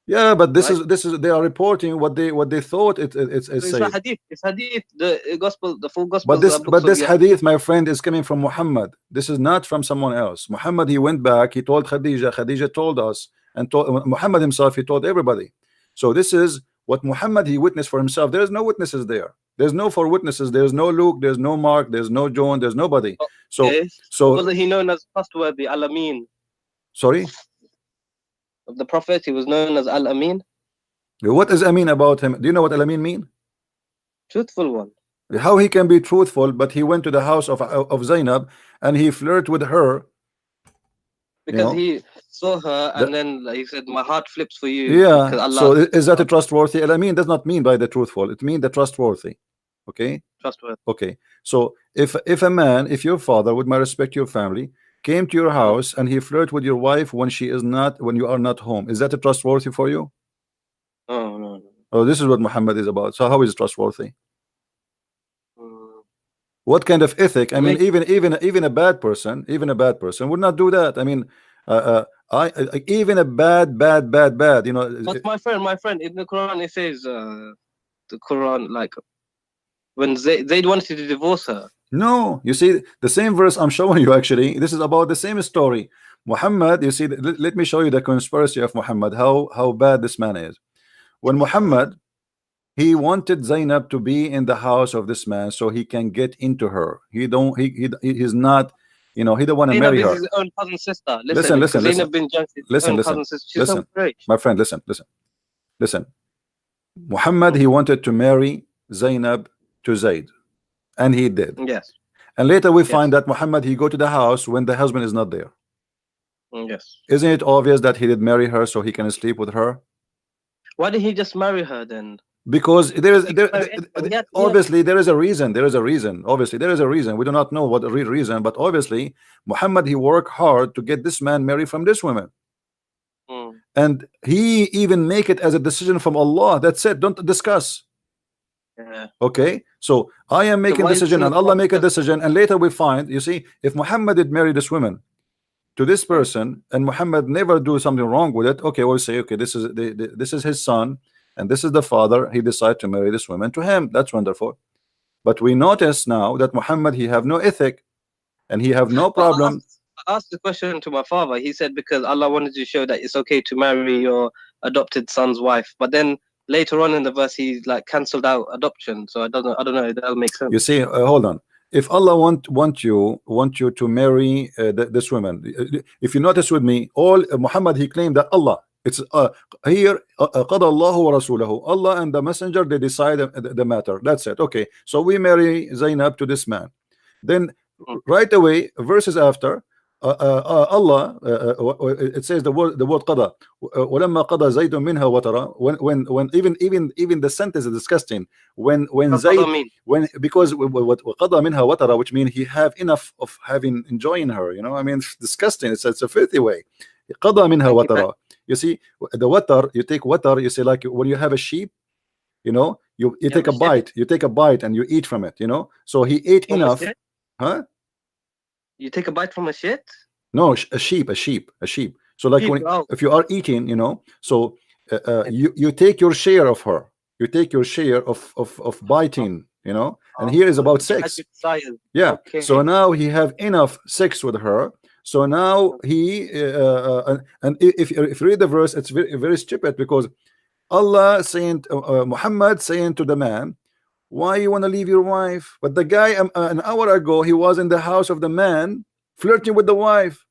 Yeah, but this is they are reporting what they thought it's saying. Hadith. It's hadith. The gospel, the full gospel. But this hadith, my friend, is coming from Muhammad. This is not from someone else. Muhammad, he went back, he told Khadija. Khadija told us, and told Muhammad himself. He told everybody. So this is what Muhammad he witnessed for himself. There is no witnesses there. There's no 4 witnesses. There's no Luke. There's no Mark. There's no John. There's nobody. So wasn't he known as trustworthy, Al-Amin? Sorry. Of the prophet, he was known as Al-Amin. What is Amin about him? Do you know what Al-Amin mean? Truthful one. How he can be truthful, but he went to the house of Zainab and he flirted with her because he saw her and then he said, "My heart flips for you." Yeah. Allah, so is that a trustworthy? Al-Amin does not mean by the truthful. It means the trustworthy. Okay. Trustworthy. Okay. So if a man, if your father, with my respect, your family, came to your house and he flirted with your wife when you are not home, is that a trustworthy for you? No. Oh, this is what Muhammad is about. So how is it trustworthy? What kind of ethic? I mean, even a bad person would not do that. I mean, Even a bad, you know. But my friend, in the Quran it says the Quran, like when Zayd wanted to divorce her. No, you see the same verse I'm showing you. Actually, this is about the same story. Muhammad, you see, let me show you the conspiracy of Muhammad. How bad this man is. When Muhammad, he wanted Zainab to be in the house of this man so he can get into her. He don't. He's not. You know, he don't want to Zainab marry is her. his own cousin sister. Listen, Because listen, listen, Zainab bin Jan's his listen, own listen, cousin sister. She's so listen, great. my friend. Listen, listen, listen. Muhammad, he wanted to marry Zainab to Zayd, and he did. Yes. And later we find Yes. that Muhammad, he go to the house when the husband is not there. Yes. Isn't it obvious that he did marry her so he can sleep with her? Why did he just marry her then? Because there is He could marry anyone. obviously there is a reason. There is a reason. Obviously there is a reason. We do not know what the real reason, but obviously Muhammad, he worked hard to get this man married from this woman, and he even make it as a decision from Allah. That's it. Don't discuss. Yeah. Okay, so I am making why is decision he and Allah not make a discussing? decision, and later we find, you see, if Muhammad did marry this woman to this person and Muhammad never do something wrong with it, okay, we'll say, okay, this is this is his son and this is the father, he decided to marry this woman to him. That's wonderful. But we notice now that Muhammad, he have no ethic and he have no But problem. I asked the question to my father. He said because Allah wanted to show that it's okay to marry your adopted son's wife. But then later on in the verse, he like cancelled out adoption. So I don't know. If that'll make sense. You see, hold on. If Allah want you to marry this woman, if you notice with me, all Muhammad, he claimed that Allah. It's here قضى الله ورسوله. Allah and the messenger, they decide the matter. That's it. Okay, so we marry Zainab to this man. Then right away, verses after, Allah, it says the word قضى. ولما قضى زيد منها وترى. When even the sentence is disgusting. When Zayd, because what قضى منها وترى, which means he have enough of having enjoying her. You know, I mean, it's disgusting. It's a filthy way. قضى منها وترى. You see, the water, you take water, you say, like when you have a sheep, you know, you take a bite, and you eat from it, you know. So he ate enough. Huh? You take a bite from a shit? No, a sheep. So like if you are eating, you know, so you take your share of her. You take your share of biting, you know. And here is about sex. Yeah. Okay. So now he have enough sex with her. So now he and if you read the verse, it's very, very stupid, because Allah saying Muhammad saying to the man, why you want to leave your wife? But the guy an hour ago, he was in the house of the man flirting with the wife.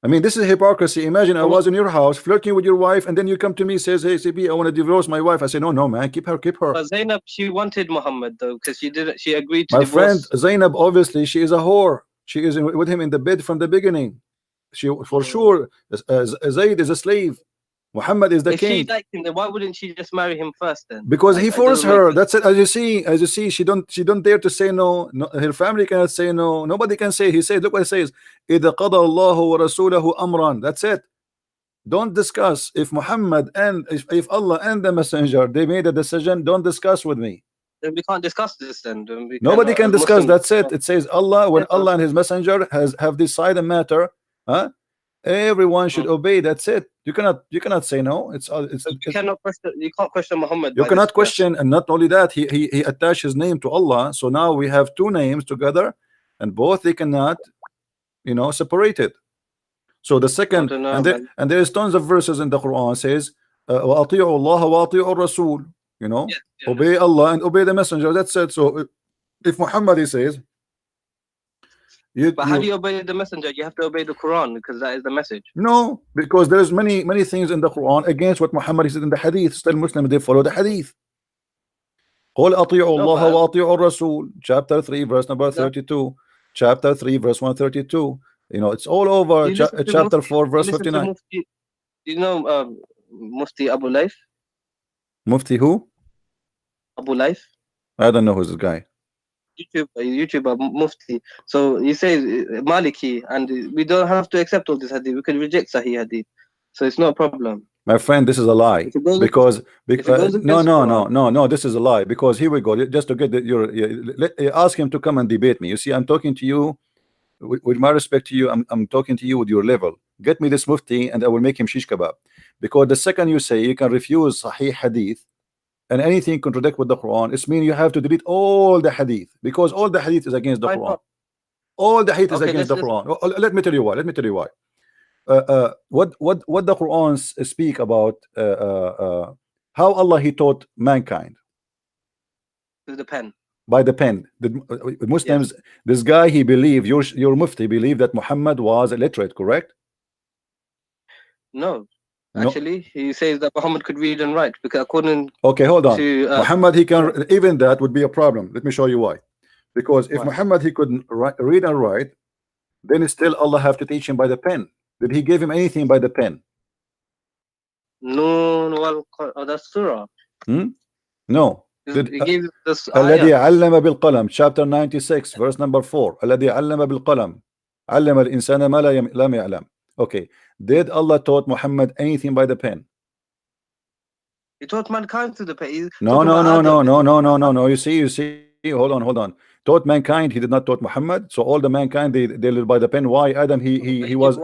I mean, this is hypocrisy. Imagine I was in your house flirting with your wife, and then you come to me, says, hey CP, I want to divorce my wife. I say, no man, keep her. But Zainab, she wanted Muhammad though, because she agreed to my divorce. friend Zainab, obviously she is a whore. She is with him in the bed from the beginning. She for sure Zayd is a slave. Muhammad is the king. If she liked him, then why wouldn't she just marry him first then? Because he forced her. That's it. As you see, she don't dare to say no. Her family cannot say no. Nobody can say. He said, look what it says. إِذَا قَضَى اللَّهُ وَرَسُولَهُ أَمْرًا. That's it. Don't discuss. If Muhammad and if Allah and the messenger, they made a decision, don't discuss with me. Then we can't discuss this then. Nobody can discuss. That's it. It says Allah, when Allah and his messenger have decided a matter, huh? Everyone should obey. That's it. You cannot say no. You cannot question. You can't question Muhammad. You cannot question, and not only that, he attached his name to Allah. So now we have two names together, and both they cannot, you know, separate it. So the second, and there is tons of verses in the Quran says, وَأَطِيعُوا اللَّهَ وَأَطِيعُوا الرَّسُولَ. You know, obey Allah and obey the messenger. That's it. So if Muhammad, he says. But how do you obey the messenger? You have to obey the Quran, because that is the message. No, because there's many things in the Quran against what Muhammad said in the Hadith. Still Muslims, they follow the Hadith. قُلْ أَطِيعُوا اللَّهَ وَأَطِيعُوا الرَّسُولَ. Chapter 3, verse number 32. Chapter 3, verse 132. You know, it's all over. Chapter 4, verse 59. You know Mufti Abu Laif? Mufti who? Abu Laif. I don't know who's this guy. YouTuber Mufti. So he says Maliki, and we don't have to accept all this hadith. We can reject Sahih hadith. So it's not a problem. My friend, this is a lie. Because no, this is a lie. Because here we go. Just to get ask him to come and debate me. You see, I'm talking to you with my respect to you, I'm talking to you with your level. Get me this mufti and I will make him shish kebab. Because the second you say you can refuse Sahih Hadith and anything contradict with the Quran, it's mean you have to delete all the Hadith, because all the Hadith is against the Why Quran. not? All the Hadith is Okay, against the Quran. Let me tell you why. Let me tell you why. What the Quran speak about how Allah he taught mankind with the pen. by the pen. The Muslims, this guy he believe, your mufti believe that Muhammad was illiterate, correct? No, No. actually, he says that Muhammad could read and write because according Okay, hold on. to Muhammad he can, even that would be a problem. Let me show you why. Because if why? Muhammad he couldn't read and write, then still Allah have to teach him by the pen. Did he give him anything by the pen? No, that's surah. No. He gave this الذي ayah. علم بالقلم, chapter 96 verse number 4. الذي علم بالقلم علم الإنسان ما لم يعلم. Okay, did Allah taught Muhammad anything by the pen? He taught mankind through the pen. No. You see. Hold on. Taught mankind. He did not taught Muhammad. So all the mankind they live by the pen. Why? Adam he was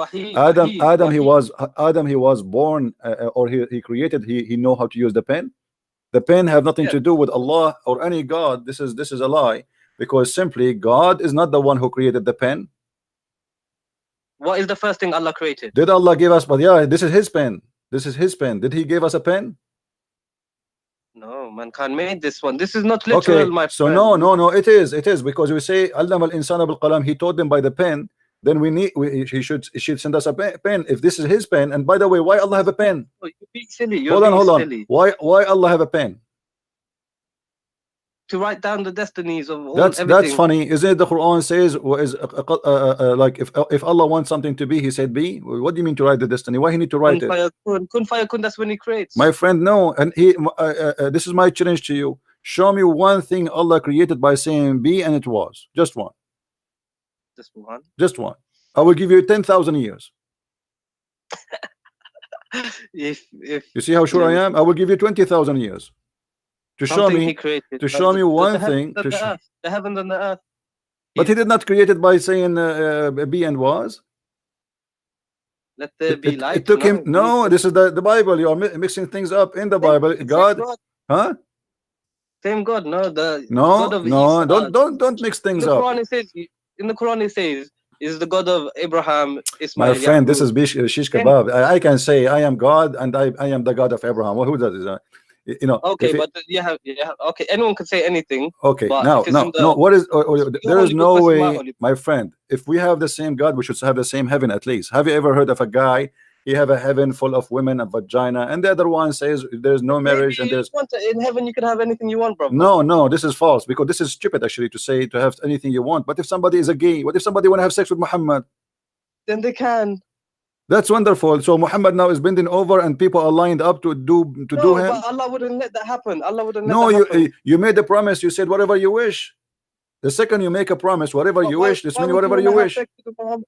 Adam he was born or he created. He know how to use the pen. The pen have nothing to do with Allah or any God. This is a lie, because simply God is not the one who created the pen. What is the first thing Allah created? Did Allah give us? But yeah, this is His pen. This is His pen. Did He give us a pen? No, mankind made this one. This is not literal, okay, my so friend. no, it is because we say علم الإنسان بالقلم. He taught them by the pen. Then he should send us a pen if this is His pen. And by the way, why Allah have a pen? Oh, you're being silly. Hold on. Why Allah have a pen? To write down the destinies of all everything. That's funny, isn't it? The Quran says like if Allah wants something to be, He said be. What do you mean to write the destiny? Why He need to write it? Kun fayakun, that's when He creates. My friend, no. And this is my challenge to you. Show me one thing Allah created by saying be and it was. Just one. Just one. I will give you 10,000 years. if you see how sure I am, I will give you 20,000 years to show me. He created, to show me one thing. The heavens and the earth. But He did not create it by saying be and was. Let there be light. It took him. No, this is the Bible. You are mixing things up in the Bible. God, huh? Same God. No, no, God of don't mix things up. In the Quran it says, is the God of Abraham, Ismail. My friend, this is shish kebab. I can say I am God and I am the God of Abraham. Well, who does this? You know. Okay, but okay, anyone can say anything. Okay, no. What is? There is no way, my friend. If we have the same God, we should have the same heaven at least. Have you ever heard of a guy? He have a heaven full of women and vagina, and the other one says there's no marriage. Maybe and there's in heaven you can have anything you want, bro. No, this is false, because this is stupid actually to say to have anything you want. But if somebody is a gay, what if somebody want to have sex with Muhammad? Then they can. That's wonderful. So Muhammad now is bending over and people are lined up to do him. But Allah wouldn't let that happen. Allah wouldn't let that happen. You made the promise. You said whatever you wish. The second you make a promise, whatever you wish, this means whatever you wish.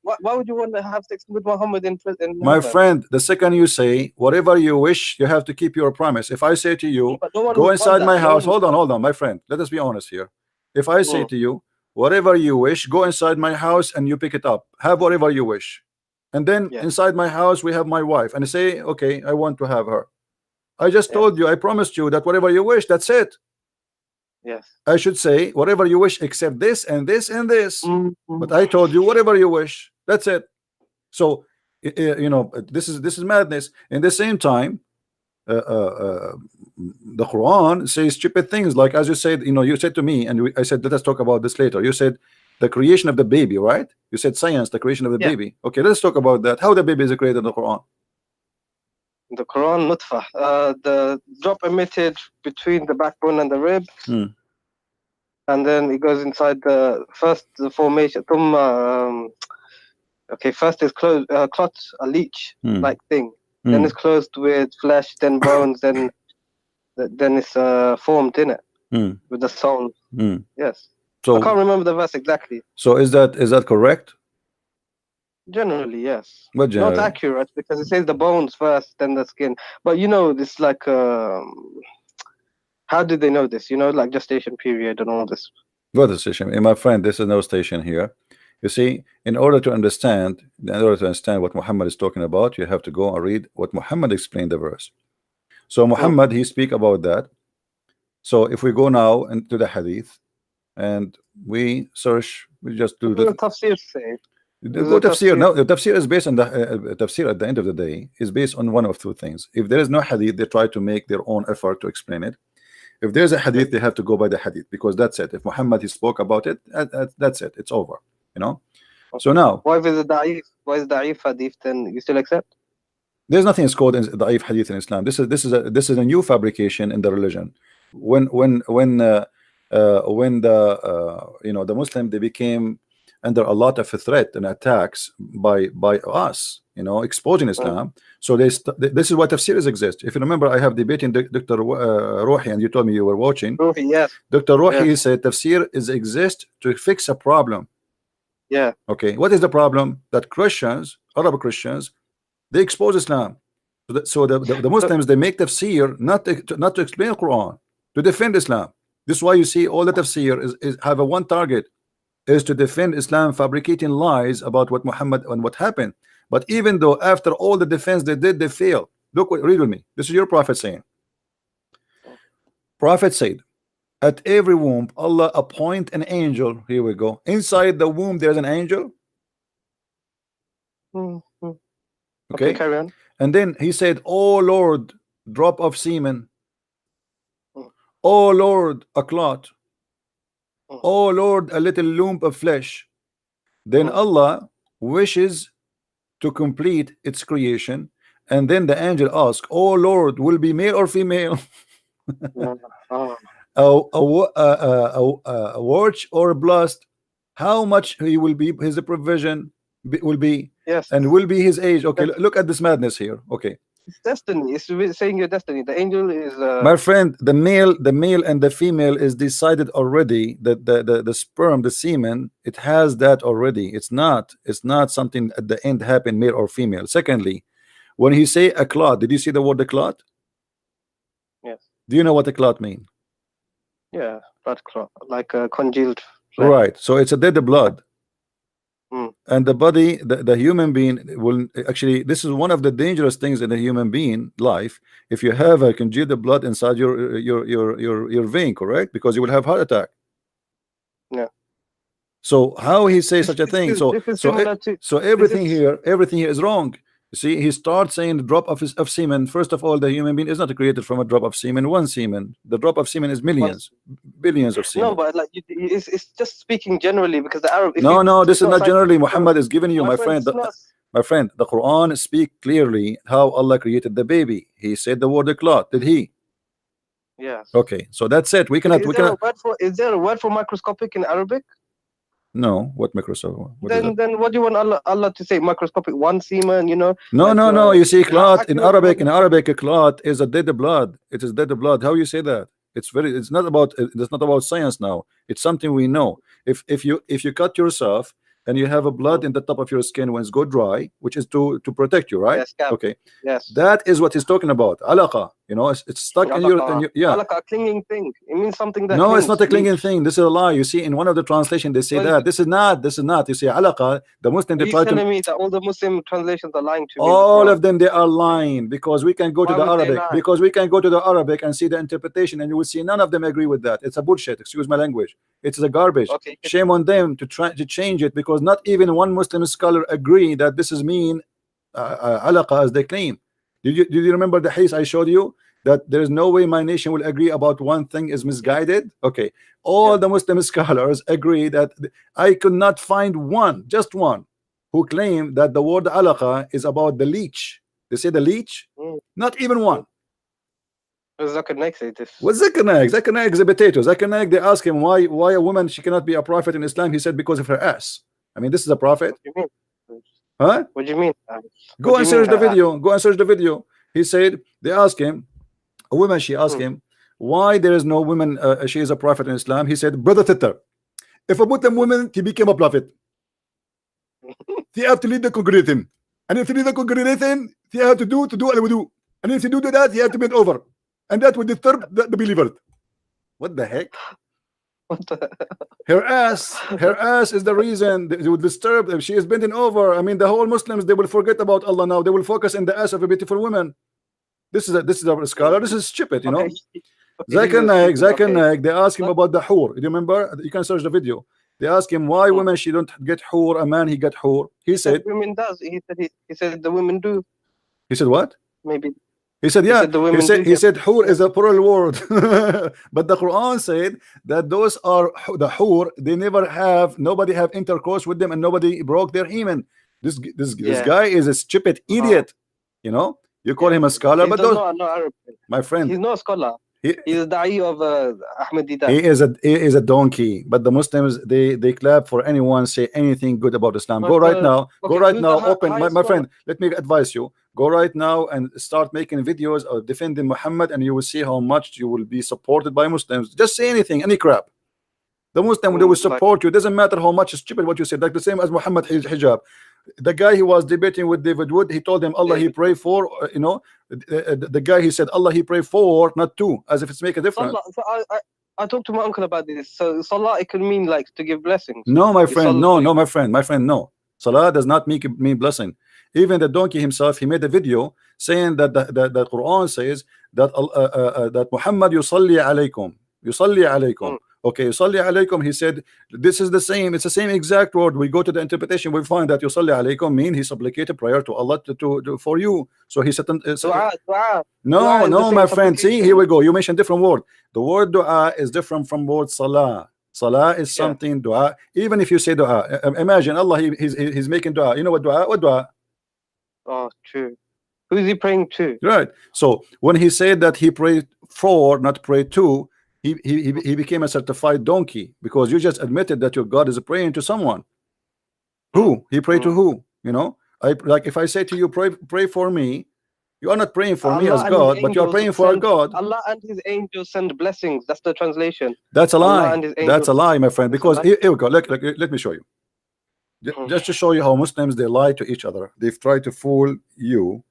Why would you want to have sex with Muhammad in prison? My friend, the second you say whatever you wish, you have to keep your promise. If I say to you, go inside my house. Hold on, my friend. Let us be honest here. If I say to you, whatever you wish, go inside my house and you pick it up. Have whatever you wish. And then inside my house we have my wife, and I say, okay, I want to have her. I just told you, I promised you that whatever you wish, that's it. Yes. I should say whatever you wish except this and this and this. But I told you whatever you wish. That's it. So you know, this is madness. In the same time, the Quran says stupid things, like as you said, you know, you said to me, and I said, let us talk about this later. You said the creation of the baby, right? You said science, the creation of the baby. Okay, let's talk about that. How the baby is created in the Quran? The Quran, nutfah, the drop emitted between the backbone and the rib, and then it goes inside the formation. Okay, first is closed, clot, a leech like thing. Then it's closed with flesh, then bones, then it's formed in it with the soul. Yes. So I can't remember the verse exactly. So is that correct? Generally, yes. But generally, not accurate, because it says the bones first, then the skin. But you know, this like how did they know this? You know, like gestation period and all this. What is station? My friend, this is no station here. You see, in order to understand what Muhammad is talking about, you have to go and read what Muhammad explained the verse. So Muhammad, he speak about that. So if we go now into the hadith and we search, we just do What does the the tafsir say? go The tafsir. tafsir. No, the tafsir is based on the tafsir at the end of the day is based on one of two things. If there is no hadith, they try to make their own effort to explain it. If there's a hadith, they have to go by the hadith, because that's it. If Muhammad he spoke about it, that's it. It's over. You know. So now, Why is it da'if? Why is da'if hadith? Then you still accept? there's nothing is called da'if hadith in Islam. This is a new fabrication in the religion. When the Muslim, they became under a lot of threat and attacks by us, exposing Islam. So this is why tafsirs exist. If you remember, I have debating Dr. Rohi, and you told me you were watching. Ruhi, yes. Dr. Rohi Yes. said tafsir exist to fix a problem. Yeah. Okay, what is the problem? That Christians, Arab Christians, they expose Islam. So the Muslims, they make tafsir not to explain the Quran, to defend Islam. This is why you see all the tafsir is have a one target, is to defend Islam, fabricating lies about what Muhammad and what happened. But even though after all the defense they did, they failed. Look, read with me. This is your prophet saying. Prophet said, at every womb Allah appoint an angel. Here we go. Inside the womb there's an angel. Okay, carry on. And then he said, oh Lord, drop of semen. Oh Lord, a clot. Oh Lord, a little lump of flesh. Then Allah wishes to complete its creation, and then the angel asks, oh Lord, will be male or female? A watch or a blast? How much he will be, his provision will be, Yes. and will be his age. Okay, look at this madness here. Okay, It's destiny. It's saying your destiny. The angel is my friend, the male and the female is decided already. That the sperm, the semen, it has that already. It's not something at the end happen, male or female. Secondly, when he say a clot, did you see the word the clot? Yes. Do you know what a clot mean? Yeah, blood clot, like a congealed flesh. Right, so it's a dead blood. And the body, the human being will actually, this is one of the dangerous things in the human being life. If you have a congealed blood inside your vein, correct? Because you will have heart attack. Yeah. So how he say such a thing? So everything here is wrong. You see, he starts saying the drop of semen. First of all, the human being is not created from a drop of semen, one semen. The drop of semen is millions, billions of semen. No, but like it's just speaking generally, because the Arab. No, this is not generally. Muhammad is giving you, my friend. My friend, the Quran speak clearly how Allah created the baby. He said the word clot. Did he? Yes. Okay, so that's it. We cannot. Is there a word for microscopic in Arabic? No, what microscopic? Then what do you want Allah to say? Microscopic, one semen, No, no. You see, clot in Arabic. In Arabic, a clot is a dead blood. It is dead blood. How you say that? It's not about science now. It's something we know. If you cut yourself and you have a blood in the top of your skin when it's go dry, which is to protect you, right? Yes, okay. Yes. That is what he's talking about. Alaqa. It's stuck in your yeah. Alaqa, a clinging thing. It means something that. No, it's not a clinging thing. This is a lie. You see, in one of the translations they say that this is not. You see, alaqa. The Muslim, they try to. Telling me that all the Muslim translations are lying to me. All of them, they are lying, because we can go to the Arabic. Because we can go to the Arabic and see the interpretation, and you will see none of them agree with that. It's a bullshit. Excuse my language. It's a garbage. Okay. Shame on them to try to change it, because not even one Muslim scholar agree that this is mean alaqa as they claim. Did you remember the hadith I showed you, that there is no way my nation will agree about one thing is misguided? Okay, all the Muslim scholars agree that. I could not find one, just one, who claim that the word alaqa is about the leech. They say the leech. Not even one. Zakir Naik said this. What Zakir Naik? Zakir Naik is a potato. Zakir Naik, they ask him why a woman, she cannot be a prophet in Islam. He said because of her ass. I mean, this is a prophet. What do you mean? Huh? What do you mean? Go and search the video. Go and search the video. He said, they ask him, a woman, she asked him, why there is no woman, she is a prophet in Islam. He said, brother Titter, if a Muslim woman, he became a prophet. They have to lead the congregation. And if you lead the congregation, they have to do al-wudu. And if you do that, you have to bend over. And that will disturb the believer. What the heck? What the? Her ass is the reason they would disturb them. She is bending over. I mean, the whole Muslims, they will forget about Allah now. They will focus in the ass of a beautiful woman. This is a scholar. This is stupid, you Okay. know. Okay, he's a stupid. Zakir Okay. Naik, they ask him about the hur. You remember? You can search the video. They ask him why women she don't get hur, a man he get hur. He said women does. He said the women do. he said what? Maybe. He said, yeah. said the women He do said hur is a plural word. But the Quran said that those are the hur. They never have, nobody have intercourse with them, and nobody broke their hymen. This guy is a stupid idiot. You know, you call him a scholar, He but does those, not know Arabic. my friend, He's not a scholar. He's a da'i of Ahmadiyya. he is a donkey. But the Muslims, they clap for anyone say anything good about Islam. Go right now. Go right now. Open, my friend. Let me advise you. Go right now and start making videos of defending Muhammad, and you will see how much you will be supported by Muslims. Just say anything, any crap. The Muslim, they will support you. It doesn't matter how much stupid what you said. Like the same as Muhammad hijab. The guy he was debating with David Wood, he told him Allah he pray for, you know, the guy he said Allah he pray for, not to, as if it's make a difference. So I talked to my uncle about this. So salah, it can mean like to give blessings. No, my friend, no, my friend, no. Salah does not mean blessing. Even the donkey himself, he made a video saying that the Quran says that that Muhammad yusalli alaykum. Okay, yusalli alaykum. He said this is the same. It's the same exact word. We go to the interpretation. We find that yusalli alaykum mean he supplicated prayer to Allah to for you. So he said, no, my friend. See, here we go. You mentioned different word. The word dua is different from word salah. Salah is something dua. Even if you say dua, imagine Allah. He's making dua. You know what dua? What dua? Oh, true. Who is he praying to? Right. So when he said that he prayed for, not pray to, he became a certified donkey, because you just admitted that your God is praying to someone. Who he prayed to? Who? You know, like if I say to you, pray for me, you are not praying for me as God, but you are praying for God. Allah and His angels send blessings. That's the translation. That's a lie. That's a lie, my friend. Because here we go. Let me show you. Just to show you how Muslims, they lie to each other. They've tried to fool you.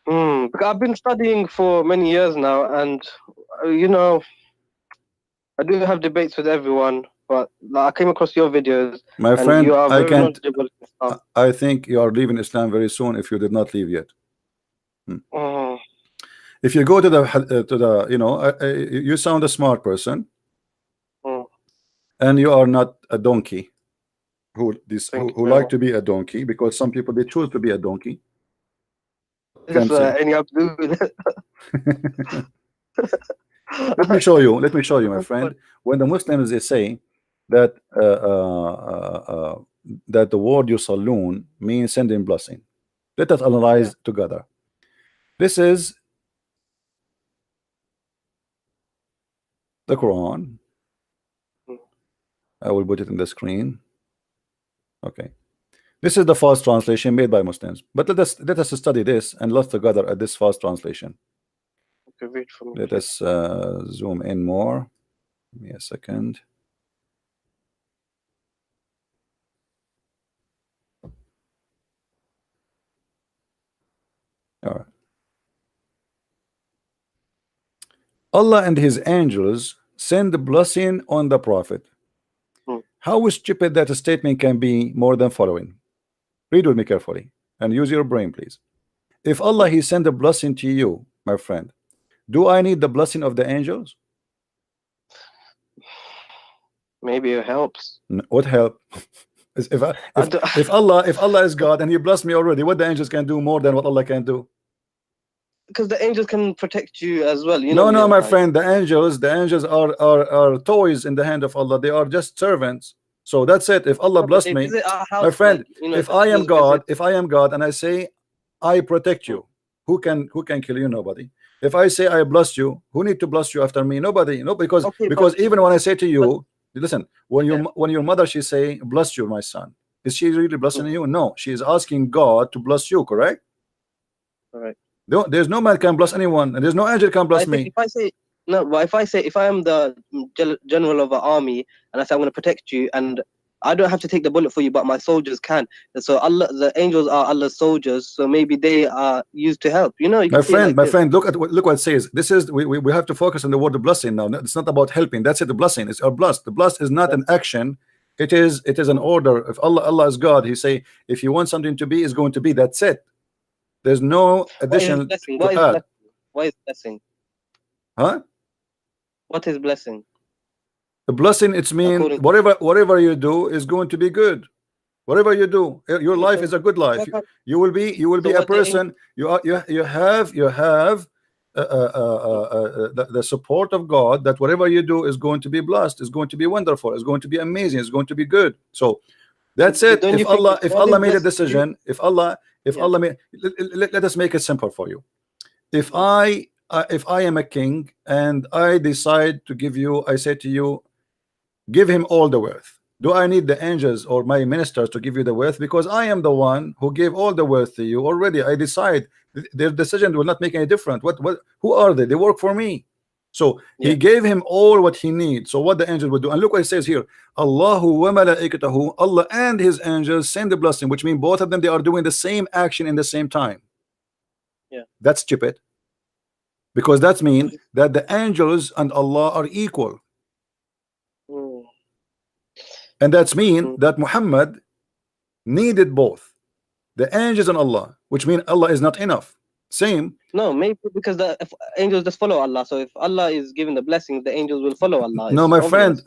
Because I've been studying for many years now, and you know, I do have debates with everyone. But I came across your videos, my friend. You are I can't. knowledgeable. I think you are leaving Islam very soon if you did not leave yet. If you go to the you know, you sound a smart person, and you are not a donkey who like to be a donkey, because some people, they choose to be a donkey. Let me show you, my friend. When the Muslims, they say that that the word yusallun means sending blessing, let us analyze together. This is the Quran. I will put it in the screen. Okay, this is the fast translation made by Muslims, but let us study this and look together at this fast translation. Okay, wait for me. Let us zoom in more. Give me a second. All right. Allah and His angels send the blessing on the Prophet. How stupid that a statement can be more than following. Read with me carefully and use your brain, please. If Allah He sent a blessing to you, my friend, do I need the blessing of the angels? Maybe it helps. What help? If Allah is God and He blessed me already, what the angels can do more than what Allah can do? Because the angels can protect you as well. You know, no, my friend. The angels are toys in the hand of Allah. They are just servants. So that's it. If Allah blessed me, my friend, if I am God, and I say I protect you, who can kill you? Nobody. If I say I bless you, who need to bless you after me? Nobody. No, because even when I say to you, listen, when your mother, she say, bless you, my son, is she really blessing you? No, she is asking God to bless you. Correct? All right. There's no man can bless anyone, and there's no angel can bless me. If I say no, but if I am the general of an army and I say I'm going to protect you, and I don't have to take the bullet for you, but my soldiers can. And so Allah, the angels are Allah's soldiers, so maybe they are used to help. You know, you can see it like my this. friend, look what it says. This is we have to focus on the word blessing now. It's not about helping. That's it. The blessing is our bless. The bless is not an action. It is an order. If Allah is God, He say if you want something to be, it's going to be. That's it. There's no What is addition blessing? to What is add. blessing? What is blessing? Huh? What is blessing? The blessing, it's mean According whatever you do is going to be good. Whatever you do, your life is a good life. You will be so a what the person. You have the support of God that whatever you do is going to be blessed, is going to be wonderful, is going to be amazing, is going to be good. So that's but it. don't If you think Allah God is made a blessing you? decision, if Allah Yeah. made, let us make it simple for you. If Mm. I am a king and I decide to give you, I say to you, give him all the wealth. Do I need the angels or my ministers to give you the wealth? Because I am the one who gave all the wealth to you already. I decide their decision will not make any difference. What who are they? They work for me. So Yeah. he gave him all what he needs. So what the angel would do, and look what it says here: Allahu wa malaikatahu, Allah and his angels send the blessing, which means both of them they are doing the same action in the same time. Yeah. That's stupid. Because that means that the angels and Allah are equal. Mm. And that's mean that Muhammad needed both the angels and Allah, which mean Allah is not enough. Same. No, maybe because if angels just follow Allah. So if Allah is giving the blessings, the angels will follow Allah. No, It's my obvious. friend,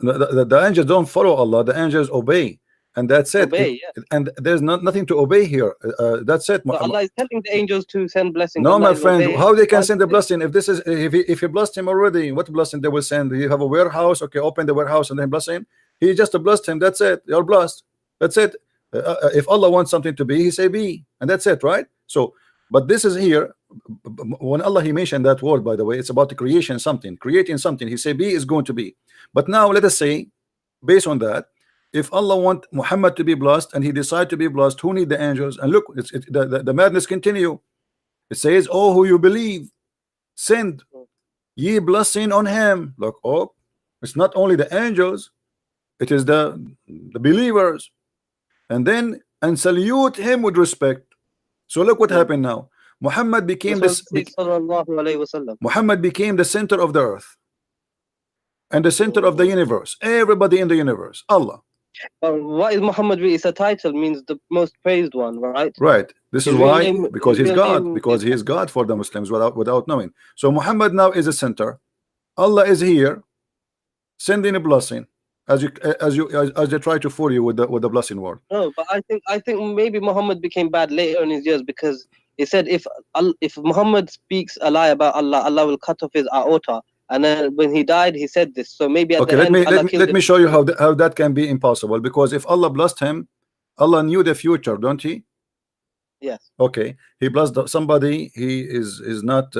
the angels don't follow Allah. The angels obey, and that's it. Obey, yeah. And there's nothing to obey here. That's it. So Allah is telling the angels to send blessings. No, Allah my is friend, obeying. how they can Why send the blessing if this is if you blessed him already? What blessing they will send? You have a warehouse, okay, open the warehouse and then bless him. He just blessed him. That's it. You're blessed. That's it. If Allah wants something to be, He say be, and that's it, right? So, but this is here when Allah He mentioned that word. By the way, it's about the creation something, creating something. He say be is going to be. But now let us say, based on that, if Allah want Muhammad to be blessed and he decide to be blessed, who need the angels? And look, the madness continue. It says, oh, who you believe, send ye blessing on him. Look, oh, it's not only the angels, it is the believers. And then and salute him with respect. So look what happened now. Muhammad became Muhammad became the center of the earth and the center of the universe. Everybody in the universe, Allah. What is Muhammad? It's a title, means the most praised one, right? Right. This is why, because he's God, because he is God for the Muslims without knowing. So Muhammad now is a center. Allah is here, sending a blessing. As they try to fool you with the blessing word. No, but I think maybe Muhammad became bad later in his years because he said if Muhammad speaks a lie about Allah, Allah will cut off his aorta. And then when he died, he said this. So maybe at the end, let me show you how that can be impossible. Because if Allah blessed him, Allah knew the future, don't He? Yes. Okay, He blessed somebody. He is not.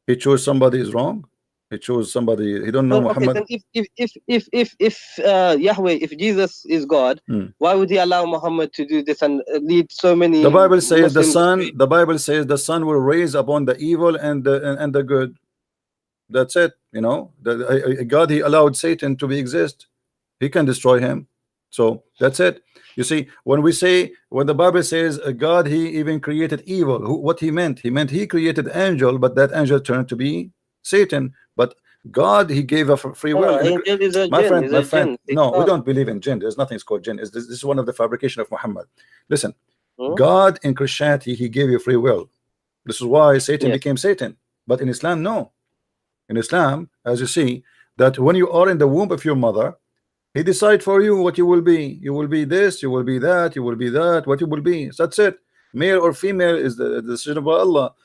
He chose somebody is wrong. He chose somebody. He don't know Muhammad. Okay, if Yahweh, if Jesus is God, why would He allow Muhammad to do this and lead so many? The Bible says Muslims the Bible says the sun will raise upon the evil and the good. That's it. You know, God, He allowed Satan to exist. He can destroy him. So that's it. You see, when the Bible says God, He even created evil. What He meant? He meant He created angel, but that angel turned to be Satan. But God, He gave a free will. My friend, no, we don't believe in jinn. There's nothing called jinn. This is one of the fabrication of Muhammad. Listen, God in Christianity, He gave you free will. This is why Satan became Satan. But in Islam, no. In Islam, as you see, that when you are in the womb of your mother, He decide for you what you will be. You will be this, you will be that, you will be that, what you will be. So that's it. Male or female is the decision of Allah.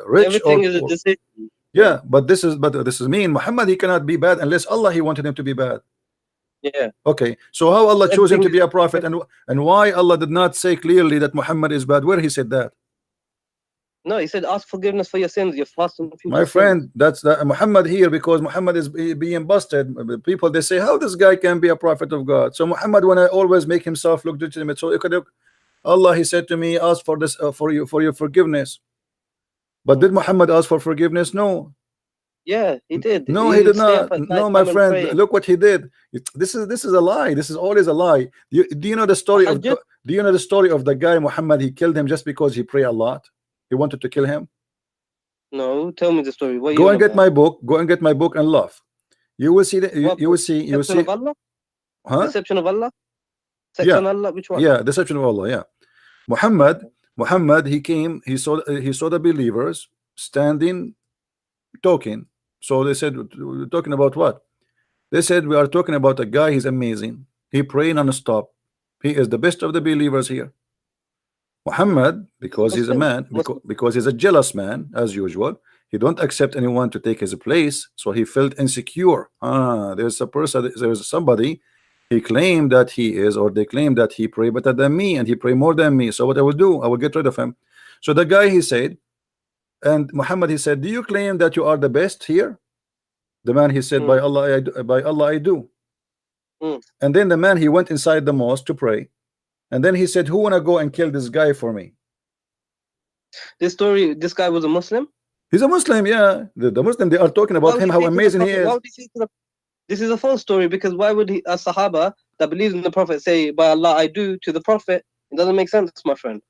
Rich everything is a decision. Yeah, but this is mean. Muhammad, he cannot be bad unless Allah He wanted him to be bad. Yeah. Okay. So how Allah chose him to be a prophet, and why Allah did not say clearly that Muhammad is bad? Where He said that? No, He said, ask forgiveness for your sins. You're fasting. My friend, that's Muhammad here, because Muhammad is being busted. People, they say, how this guy can be a prophet of God? So Muhammad want to always make himself look legitimate. So Allah, He said to me, ask for this for your forgiveness. But did Muhammad ask for forgiveness? No. Yeah, he did. No, He he did would stay up not. at night No, my time and friend, pray. look what he did. This is a lie. This is always a lie. Do you know the story of Tahajjud? do you know the story of the guy Muhammad? He killed him just because he prayed a lot. He wanted to kill him. No, tell me the story. What are you Go on and get about? my book. Go and get my book and laugh. You will see that What you will book? see Deception of Allah? huh? Deception of Allah? Sex Yeah, on Allah? Which one? yeah, deception of Allah. Yeah. Okay. Muhammad, he came, he saw the believers standing talking. So they said, "We're talking about what?" They said, "We are talking about a guy, he's amazing. He pray non-stop. He is the best of the believers here." Muhammad, He's a because he's a Muslim. man, Muslim. because he's a jealous man, as usual, he don't accept anyone to take his place, so he felt insecure. There's a person, there's somebody, he claimed that he is, or they claim that he pray better than me, and he pray more than me. So what I will do, I will get rid of him. So the guy, he said, and Muhammad, he said, "Do you claim that you are the best here?" The man, he said, "By Mm. Allah, by Allah, I do." Mm. And then the man, he went inside the mosque to pray, and then he said, "Who wanna go and kill this guy for me?" This story, this guy was a Muslim? He's a Muslim, yeah. The Muslim, they are talking Why about would him, he how say to the amazing he Prophet? Why is. would he say to the This is a false story, because why would a Sahaba that believes in the Prophet say, "By Allah, I do" to the Prophet? It doesn't make sense, my friend.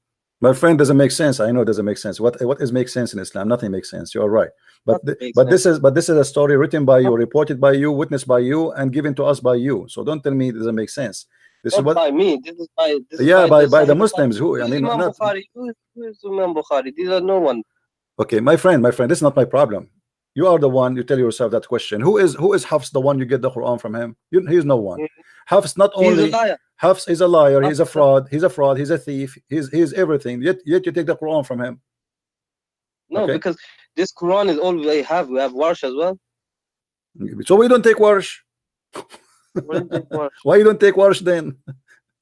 My friend, doesn't make sense. I know it doesn't make sense. What is make sense in Islam? Nothing makes sense. You are right. But Nothing makes sense. this is a story written by you, reported by you, witnessed by you, and given to us by you. So don't tell me it doesn't make sense. This is Not what by me. This is by yeah, the by the Sahih Bukhari. Muslims who, Who I is mean, Imam not Bukhari? Who is Imam Bukhari? These are no one. okay, my friend, this is not my problem. You are the one, you tell yourself that question. Who is Hafs, the one you get the Quran from him? He's no one. Hafs not He's a only liar. Hafs is a liar, he's a Hafs- fraud, he's a thief, he's everything. Yet you take the Quran from him. No, Okay. because this Quran is all we have. We have Warsh as well. So we don't take Warsh. What do you take Warsh? Why you don't take Warsh then?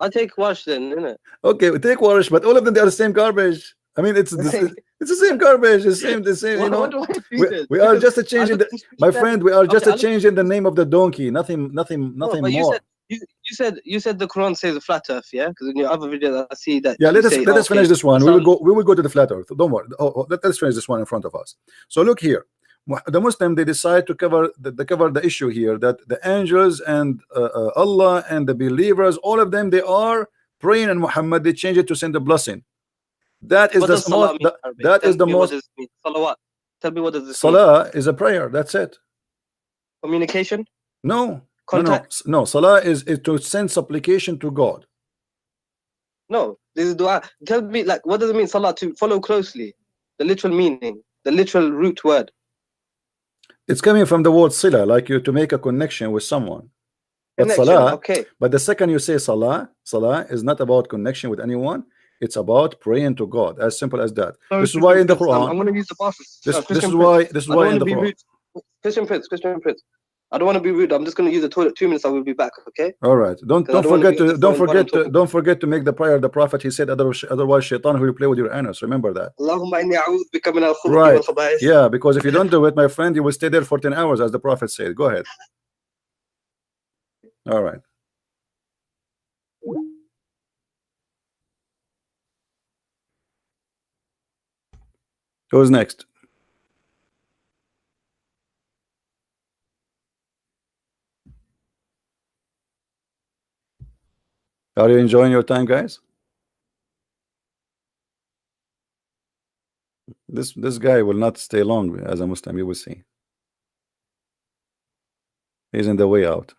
I take Warsh then, innit? Okay, we take Warsh, but all of them, they are the same garbage. I mean, it's the same garbage, the same. You know, What do I do then? we are Because just a change in the, my friend. We are just a change in the name of the donkey. Nothing No, but more. you said the Quran says a flat Earth, yeah? Because in your other video, I see that. Yeah, you let us say, let us okay, finish this one. the We will go to the flat earth. Don't worry. Let's finish this one in front of us. So look here. The Muslim, they decide to cover the issue here, that the angels and Allah and the believers, all of them, they are praying, and Muhammad, they change it to send a blessing. That is What the does Salah most mean in Arabic? that is Tell the me, what most does it mean? Salawat. Tell me, what does this mean? Salah is a prayer. That's it. Communication? No. Contact? No. Salah is to send supplication to God. No, this is dua. Tell me, like, what does it mean, Salah? To follow closely. The literal meaning. The literal root word. It's coming from the word sila, like you to make a connection with someone. But Connection, salah, okay. but the second you say salah is not about connection with anyone. It's about praying to God. As simple as that. Sorry, This is why in the Christian Prince, Quran. I'm going to use the bathroom. This is why in the Quran. Christian Prince. I don't want to be rude. I'm just going to use the toilet. 2 minutes. I will be back. Okay. All right. Don't forget to make the prayer. The Prophet, he said, otherwise Shaitan will play with your anus. Remember that. Right. Yeah, because if you don't do it, my friend, you will stay there for 10 hours, as the Prophet said. Go ahead. All right. Who's next? Are you enjoying your time, guys? This guy will not stay long as a Muslim. You will see. He's in the way out.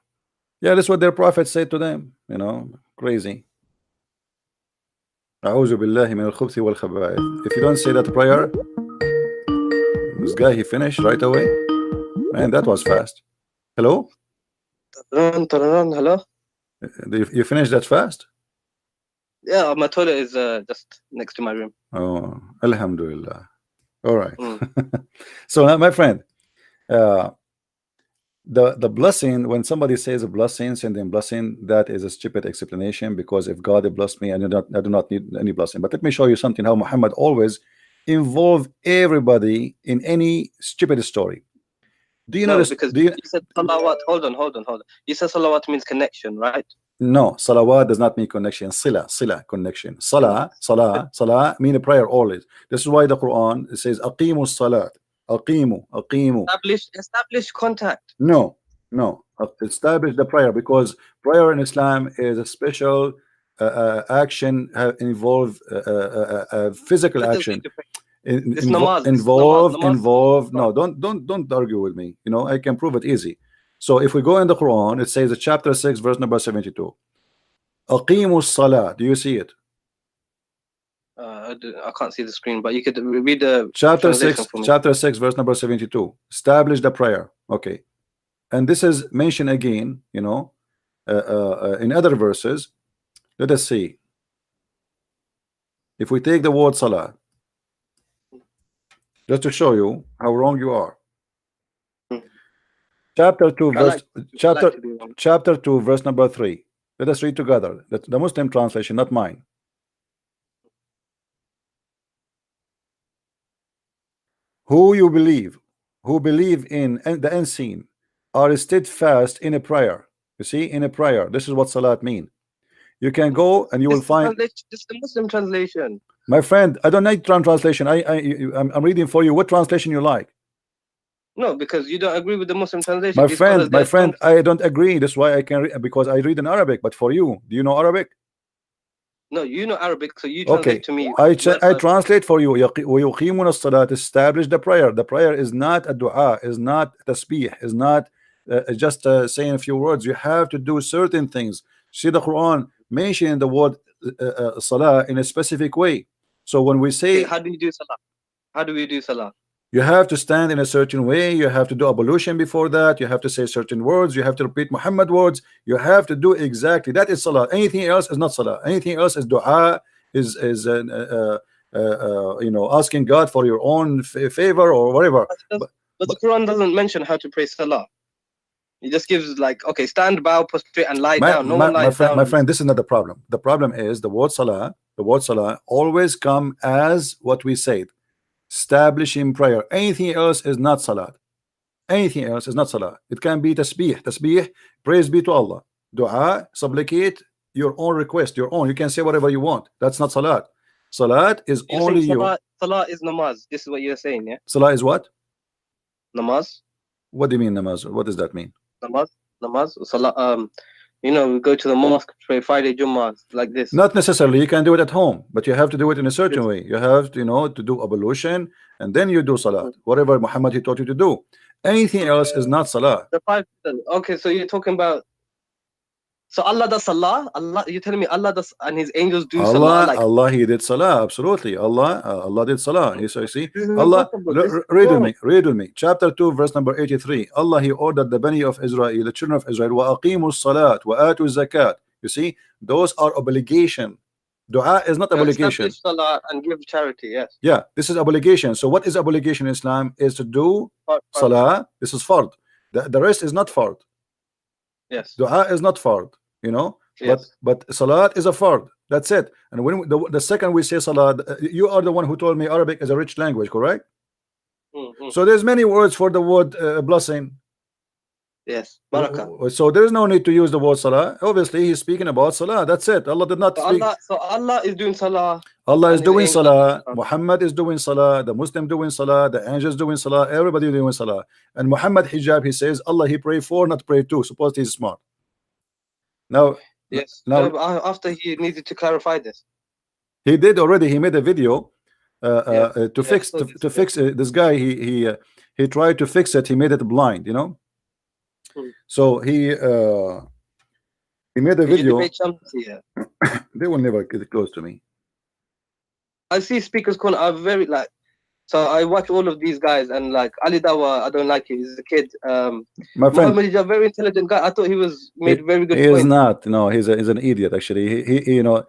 Yeah, that's what their prophet said to them. You know, crazy. أعوذ بالله من الخبث والخبائث. If you don't say that prayer, this guy, he finished right away. Man, that was fast. Hello? Hello? You finished that fast? Yeah, my toilet is just next to my room. Oh, Alhamdulillah. All right. So my friend, the blessing, when somebody says a blessing, sending blessing, that is a stupid explanation, because if God blessed me, I do not need any blessing. But let me show you something, how Muhammad always involve everybody in any stupid story. Do you know this? Because you said salawat. Hold on. You said salawat means connection, right? No, salawat does not mean connection. Sila, connection. Salah mean a prayer always. This is why the Quran says aqimus salat. أقيموا. Establish contact. No. Establish the prayer, because prayer in Islam is a special action, involve physical What does action. need to pray? This namaz. Involve. No, don't argue with me. You know, I can prove it easy. So if we go in the Quran, it says chapter 6 verse number 72. أقيموا الصلاة. Do you see it? I can't see the screen, but you could read the chapter translation 6 for me. chapter 6 verse number 72. Establish the prayer. Okay, and this is mentioned again, you know, in other verses. Let us see. If we take the word salah, just to show you how wrong you are. Chapter 2 verse chapter 2 verse number 3. Let us read together. That's the Muslim translation, not mine. Who believe in the unseen are steadfast in a prayer. You see, in a prayer. This is what salat mean. You can go and you will find this is the Muslim translation. My friend, I don't need translation. I'm reading for you. What translation you like? No, because you don't agree with the Muslim translation. My friend, I don't agree. That's why I can because I read in Arabic. But for you, do you know Arabic? No, you know Arabic, so you translate to me. I translate for you. وَيُقِيمُونَ الصَّلَاةَ. Establish the prayer. The prayer is not a dua, is not tasbih, is not just saying a few words. You have to do certain things. See, the Quran mentioning the word salah in a specific way. So when we say, how do you do salah? How do we do salah? You have to stand in a certain way. You have to do ablution before that. You have to say certain words. You have to repeat Muhammad words. You have to do exactly that is salah. Anything else is not salah. Anything else is dua, is you know, asking God for your own favor or whatever. But the Quran doesn't mention how to pray salah. It just gives like, okay, stand, bow, prostrate, and lie down. No one lies down. My friend, this is not the problem. The problem is the word salah. The word salah always come as what we said. Establishing prayer. Anything else is not salat. Anything else is not salah. It can be tasbih, praise be to Allah. Dua, supplicate your own request, your own. You can say whatever you want. That's not salat. Salat is only you. Salah is namaz. This is what you're saying, yeah? Salah is what? Namaz. What do you mean namaz? What does that mean? Namaz. Salah. You know, we go to the mosque, pray Friday Jummah like this. Not necessarily. You can do it at home, but you have to do it in a certain way. You have to, you know, to do ablution, and then you do salat. Whatever Muhammad he taught you to do. Anything else is not salah. The 5. Okay, so you're talking about. So Allah does salah. Allah, you're telling me Allah does, and His angels do salah. Like, Allah, He did salah. Absolutely. Allah did salah. You see, Allah. Read with me. Chapter 2, verse number 83. Allah, He ordered the Bani of Israel, the children of Israel, وَأَقِيمُوا الصَّلَاةَ وَآتُوا الزَّكَاةَ. You see, those are obligation. Dua is not obligation. Salah and give charity. Yes. Yeah, this is obligation. So what is obligation in Islam? Is to do salah. This is fard. The rest is not fard. Yes. Dua is not fard. You know, yes. but salat is a fard. That's it. And when the second we say salat, you are the one who told me Arabic is a rich language, correct? So there's many words for the word blessing. Yes, barakah. So there is no need to use the word salah. Obviously, he's speaking about salah. That's it. Allah did not speak. So Allah is doing salah. Allah is doing salah. Muhammad is doing salah. The Muslim doing salah. The angels doing salah. Everybody doing salah. And Muhammad hijab, he says, Allah he pray for, not pray to. Suppose he's smart. Now, yes. Now, after he needed to clarify this, he did already. He made a video to fix this guy. He tried to fix it. He made it blind. You know. So he made a video. They will never get close to me. I see Speaker's Corner are very like. So I watch all of these guys, and like Ali Dawa, I don't like him. He's a kid. My friend, Mohammad is a very intelligent guy. I thought he was made very good. He is not. No, he's an idiot. Actually, he you know,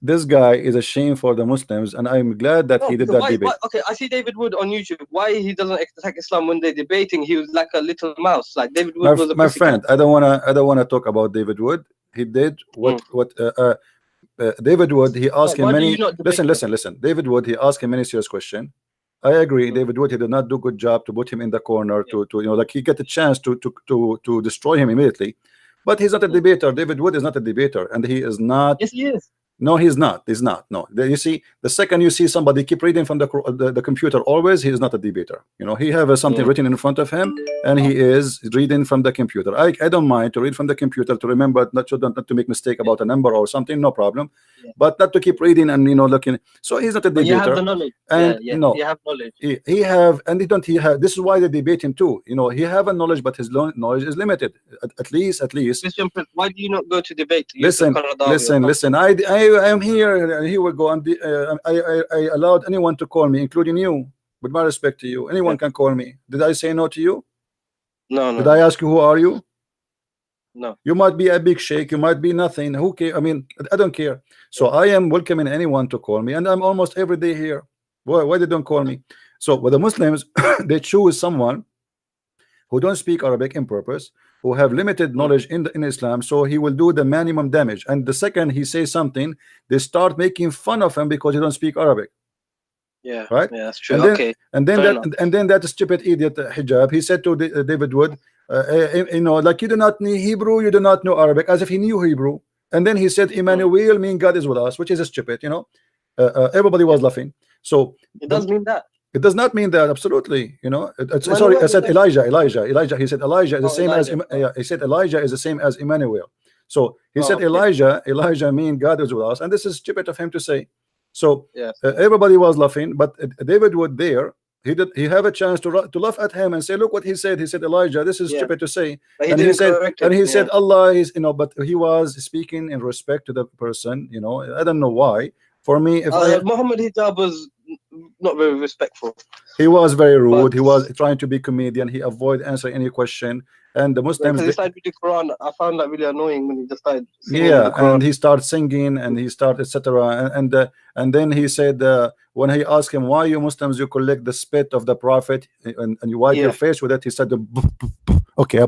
this guy is a shame for the Muslims, and I'm glad that he did that debate. Okay, I see David Wood on YouTube. Why he doesn't attack Islam when they're debating? He was like a little mouse. Like David Wood was a my friend. I don't wanna talk about David Wood. He did what David Wood. He asked him many. Listen. David Wood. He asked him many serious questions. I agree. David Wood, he did not do a good job to put him in the corner to you know, like he get a chance to destroy him immediately. But he's not a debater. David Wood is not a debater, and he is not. Yes, he is. No, he's not. He's not. No, you see, the second you see somebody keep reading from the computer, always, he is not a debater. You know, he have something written in front of him, and he is reading from the computer. I don't mind to read from the computer to remember not to make mistake about a number or something, no problem. But not to keep reading and looking. So he's not a debater. You have the knowledge. And you have knowledge. He have, and he don't. He have. This is why they debate him too. He have a knowledge, but his knowledge is limited. At least. Christian Prince, why do you not go to debate? Listen. I am here. And he will go on. I allowed anyone to call me, including you. With my respect to you, anyone can call me. Did I say no to you? No. Did I ask you who are you? No. You might be a big sheikh, you might be nothing. Who care? I mean, I don't care. So I am welcoming anyone to call me, and I'm almost every day here. Why they don't call me? So with the Muslims, they choose someone who don't speak Arabic in purpose, who have limited knowledge in Islam, so he will do the minimum damage. And the second he says something, they start making fun of him because he don't speak Arabic. Yeah, right. Yeah, that's true. And then that stupid idiot Hijab, he said to David Wood, like, you do not know Hebrew, you do not know Arabic, as if he knew Hebrew. And then he said Emmanuel mean God is with us, which is stupid. Everybody was laughing. So it does mean that. It does not mean that, absolutely. Sorry, I said Elijah. He said Elijah is the same as he said Elijah is the same as Emmanuel. So he said Elijah mean God is with us, and this is stupid of him to say. So everybody was laughing, but David Wood there, he have a chance to laugh at him and say, look what he said. He said Elijah, this is stupid to say. And he said Allah is, but he was speaking in respect to the person. I don't know why. For me, if Mohammad Hijab was not very respectful. He was very rude. He was trying to be comedian. He avoided answering any question. And the Muslims, he started with the Quran. I found that really annoying when he just started singing. And he started singing, and he started etc. And then he said, when he asked him, why you Muslims you collect the spit of the Prophet and you wipe your face with it, he said, okay,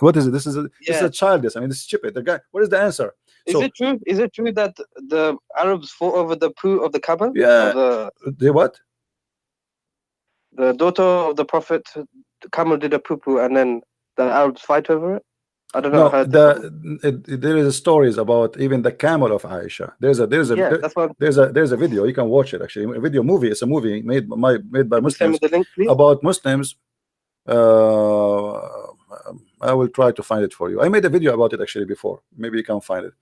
what is it? This is a childish. I mean, this is stupid. The guy. What is the answer? Is it true? Is it true that the Arabs fought over the poo of the camel? Yeah. The what? The daughter of the Prophet, the camel did a poo, and then the Arabs fight over it. I don't know. There is stories about even the camel of Aisha. There's a video, you can watch it actually. A video movie. It's a movie made by Muslims about Muslims. I will try to find it for you. I made a video about it actually before. Maybe you can find it.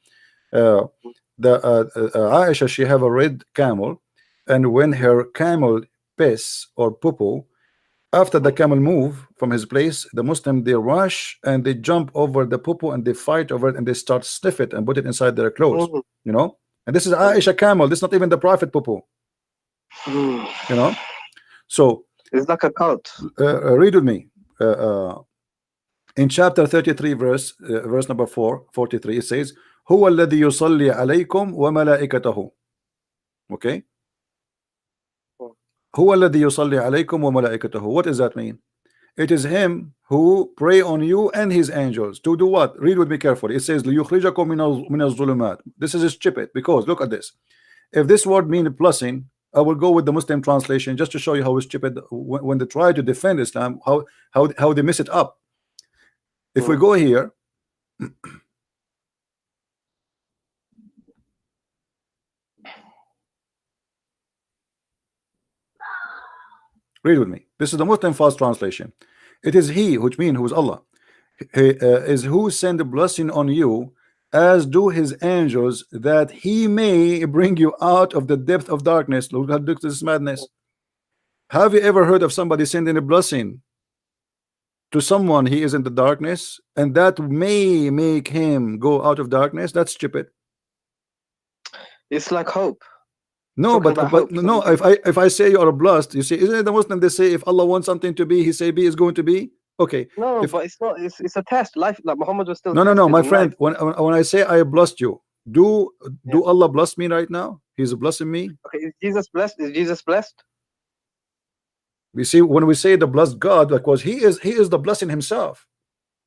Aisha, she have a red camel, and when her camel piss or poo, after the camel move from his place, the Muslim, they rush and they jump over the poo and they fight over it, and they start sniff it and put it inside their clothes. And this is Aisha camel. This is not even the Prophet poo. So it's like a cult. Read with me. In chapter 33, verse number 43, it says, "Huwa alladhi yusalli alaykum wa malaikatahu." Okay. Huwa alladhi yusalli alaykum wa malaikatahu. What does that mean? It is him who pray on you and his angels to do what? Read with me carefully. It says, "Liyukhrijakum min az-zulumat." This is stupid, because look at this. If this word means blessing, I will go with the Muslim translation just to show you how stupid when they try to defend Islam, how they mess it up. If we go here, read with me. This is the Muslim fast translation. It is he, which means who's Allah, is who send a blessing on you, as do his angels, that he may bring you out of the depth of darkness. Look at this madness. Have you ever heard of somebody sending a blessing to someone he is in the darkness, and that may make him go out of darkness? That's stupid. It's like hope. No, but no. If I say you are blessed, you see, isn't it the Muslim? They say if Allah wants something to be, He say be is going to be. Okay. No, but it's not. It's a test. Life, like Muhammad was still. No, my friend. When I say I blessed you, do Allah bless me right now? He's blessing me. Okay. Is Jesus blessed? Is Jesus blessed? We see when we say the blessed God, because He is the blessing Himself.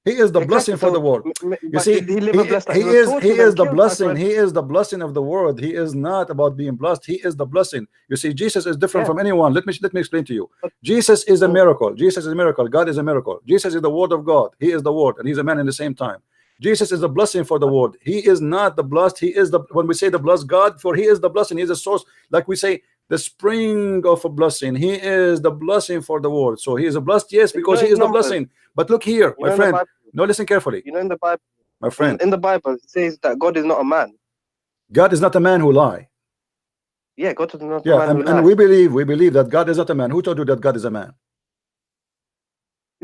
He is the blessing for the world. You see, he is the blessing. He is the blessing of the world. He is not about being blessed. He is the blessing. You see, Jesus is different from anyone. Let me explain to you. Jesus is a miracle. Jesus is a miracle. God is a miracle. Jesus is the Word of God. He is the Word, and He's a man in the same time. Jesus is the blessing for the world. He is not the blessed. He is the, when we say the blessed God, for he is the blessing. He is the source. Like we say, the spring of a blessing. He is the blessing for the world. So he is a blessed, yes, because he is the blessing. But look here, my friend. No, listen carefully. You know, in the Bible, my friend, in the Bible, it says that God is not a man. God is not a man who lie. Yeah, God is not Yeah, a man who and lies. we believe that God is not a man. Who told you that God is a man?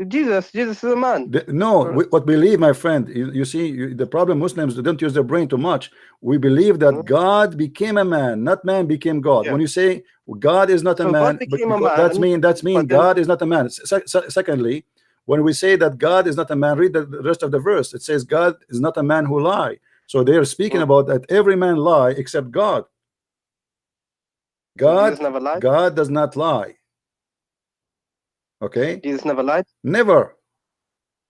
Jesus is a man. What we believe, my friend, you see, the problem, Muslims don't use their brain too much. We believe that God became a man, not man became God. Yeah. When you say God is not a So man, God became a man, that's mean God is not a man. Secondly, when we say that God is not a man, read the rest of the verse. It says God is not a man who lie. So they are speaking about that every man lie except God. Jesus never lied. God does not lie. Okay, Jesus never lied. Never.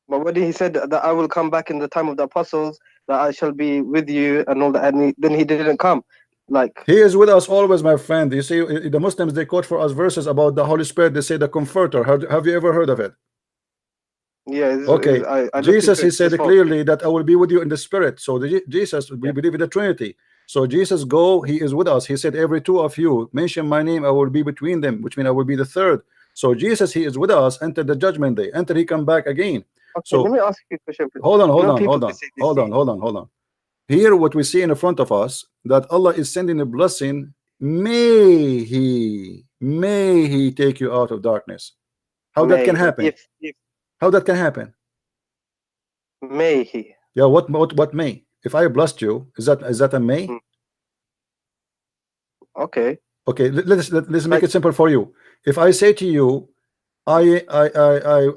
But when he said that I will come back in the time of the apostles, that I shall be with you and all that, and then he didn't come. Like, he is with us always, my friend. You see, the Muslims, they quote for us verses about the Holy Spirit. They say the Comforter. Have you ever heard of it? Yeah. Okay. I Jesus, he said clearly that I will be with you in the Spirit. So Jesus, we believe in the Trinity. So Jesus go, he is with us. He said, every two of you mention my name, I will be between them, which means I will be the third. So Jesus, he is with us until the judgment day, until he come back again. Okay, so let me ask you a question. Hold on. Here what we see in the front of us, that Allah is sending a blessing. May he take you out of darkness. How that can happen? How that can happen? May he? Yeah, what may? If I blessed you, is that a may? Okay. Let's make it simple for you. If I say to you, I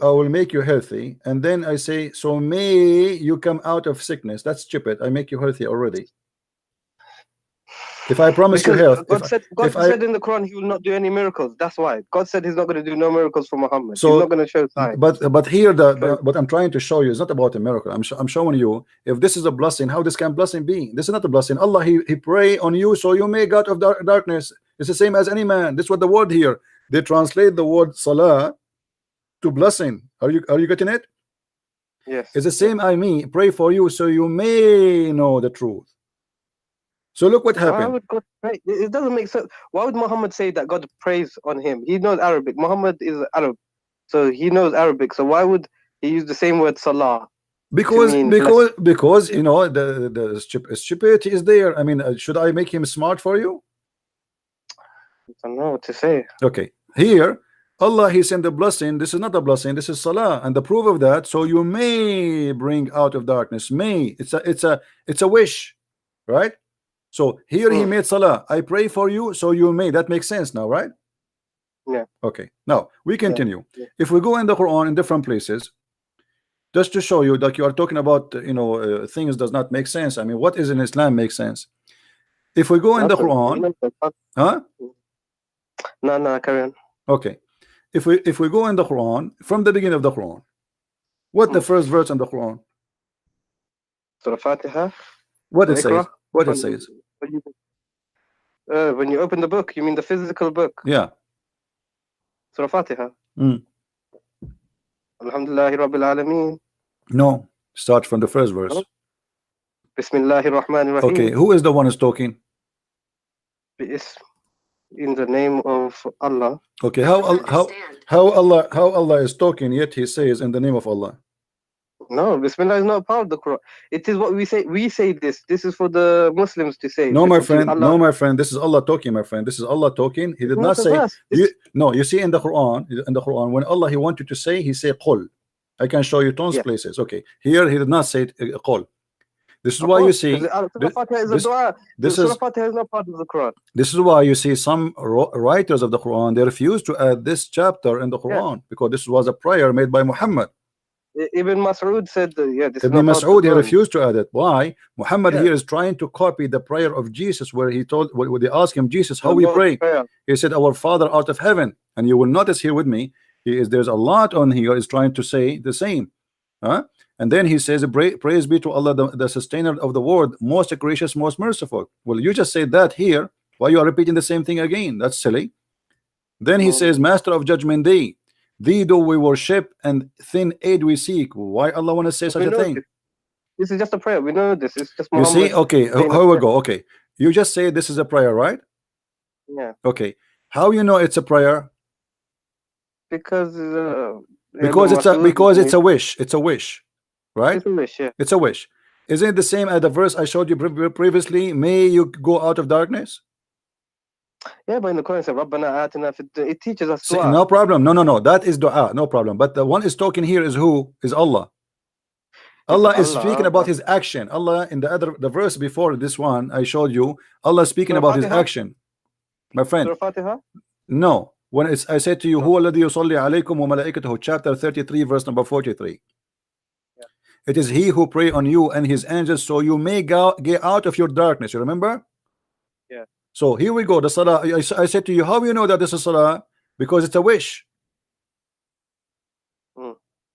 will make you healthy, and then I say, so may you come out of sickness. That's stupid. I make you healthy already. If I promise you health, God said in the Quran he will not do any miracles. That's why God said he's not going to do no miracles for Muhammad. So, he's not going to show signs. But here what I'm trying to show you is not about a miracle. I'm showing you, if this is a blessing, how this can blessing be? This is not a blessing. Allah, he pray on you so you may get out of darkness. It's the same as any man. This is what the word here, they translate the word salah to blessing. Are you getting it? Yes. It's the same. I mean, pray for you so you may know the truth. So look what happened. Why would God pray? It doesn't make sense. Why would Muhammad say that God prays on him? He knows Arabic. Muhammad is Arab, so he knows Arabic. So why would he use the same word salah? Because you know the stupidity is there. I mean, should I make him smart for you? I don't know what to say. Okay, here Allah, he sent a blessing. This is not a blessing, this is salah, and the proof of that, so you may bring out of darkness. May, it's a wish, right? So here he made salah. I pray for you so you may. That makes sense now, right? Yeah. Okay, now we continue. If we go in the Quran in different places, just to show you that you are talking about things does not make sense. I mean, what is in Islam makes sense? If we go in the Quran, No, carry on. Okay, if we go in the Quran from the beginning of the Quran, what the first verse in the Quran? Surah Fatiha. What it says? What it says? When you open the book, you mean the physical book? Yeah. Surah Fatiha. Alhamdulillahi Rabbil Alameen. No, start from the first verse. Bismillahir Rahmanir Rahim. Okay, who is the one who's talking? In the name of Allah. Okay, how Allah is talking, yet he says in the name of Allah? No, Bismillah is not part of the Quran. It is what we say. We say this. This is for the Muslims to say. No, my friend. No, my friend. This is Allah talking, my friend. This is Allah talking. He did not say. No, you see in the Quran. When Allah he wanted to say, he said "Qul." I can show you tons places. Okay, here he did not say "Qul." This is why you see. This is not part of the Quran. This is why you see some writers of the Quran, they refuse to add this chapter in the Quran because this was a prayer made by Muhammad. Ibn Mas'ud said, Ibn Mas'ud, he refused to add it. Why? Muhammad here is trying to copy the prayer of Jesus, where he told, when they asked him, Jesus, how we pray? He said, our Father art of heaven. And you will notice here with me, there's a lot on here is trying to say the same. And then he says, praise be to Allah, the sustainer of the world, most gracious, most merciful. Well, you just said that here. Why you are repeating the same thing again? That's silly. Then he says, master of judgment day, thee do we worship and thin aid we seek. Why Allah want to say such a thing? This is just a prayer. We know this. It's just You see, Muhammad okay, saying a how we prayer. go? Okay, you just say this is a prayer, right? Yeah. Okay, how you know it's a prayer? Because Because it's a wish. It's a wish, right? It's a wish, yeah. It's a wish. Isn't it the same as the verse I showed you previously? May you go out of darkness. Yeah, but in the Quran it says, "Rabbana atina fid dunya." It teaches us See, dua. no problem. No. That is dua. No problem. But the one is talking here is who? Is Allah. Allah is speaking about his action. Allah in the verse before this one I showed you, Allah is speaking about his action. My friend. Surah Fatiha? No. When it's I said to you, Huwa alladhi yusalli alaykum wa malaikatuhu, chapter 33, verse number 43. Yeah. It is he who pray on you and his angels so you may get out of your darkness. You remember? Yeah. So here we go. The salah. I said to you, how do you know that this is salah? Because it's a wish.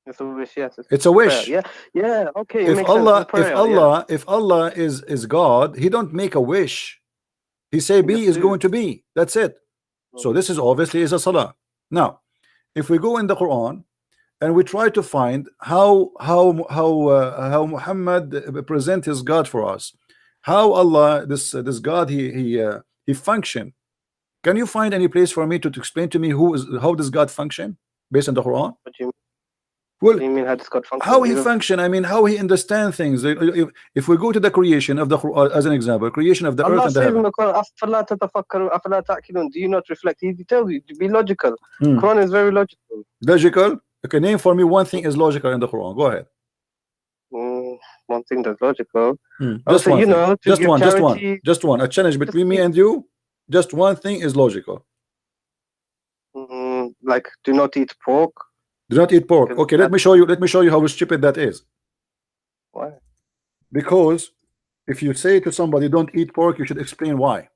It's a wish, yes. It's a wish. Yeah, yeah. Okay. If Allah is God, He don't make a wish. He say be is going to be. That's it. So this is obviously is a salah. Now, if we go in the Quran and we try to find how Muhammad present his God for us, how Allah this God he function. Can you find any place for me to explain to me how does God function based on the Quran? What do you mean? Well, what do you mean how does God function? How he function? I mean, how he understand things. If we go to the creation of the Quran as an example, creation of the earth and the heaven. Do you not reflect? He tells you to be logical. Quran is very logical. Logical? Okay, name for me one thing is logical in the Quran. Go ahead. One thing that's logical. Just one. Just one. A challenge between me and you. Just one thing is logical. Like do not eat pork. Do not eat pork. Okay, let me show you how stupid that is. Why? Because if you say to somebody don't eat pork, you should explain why.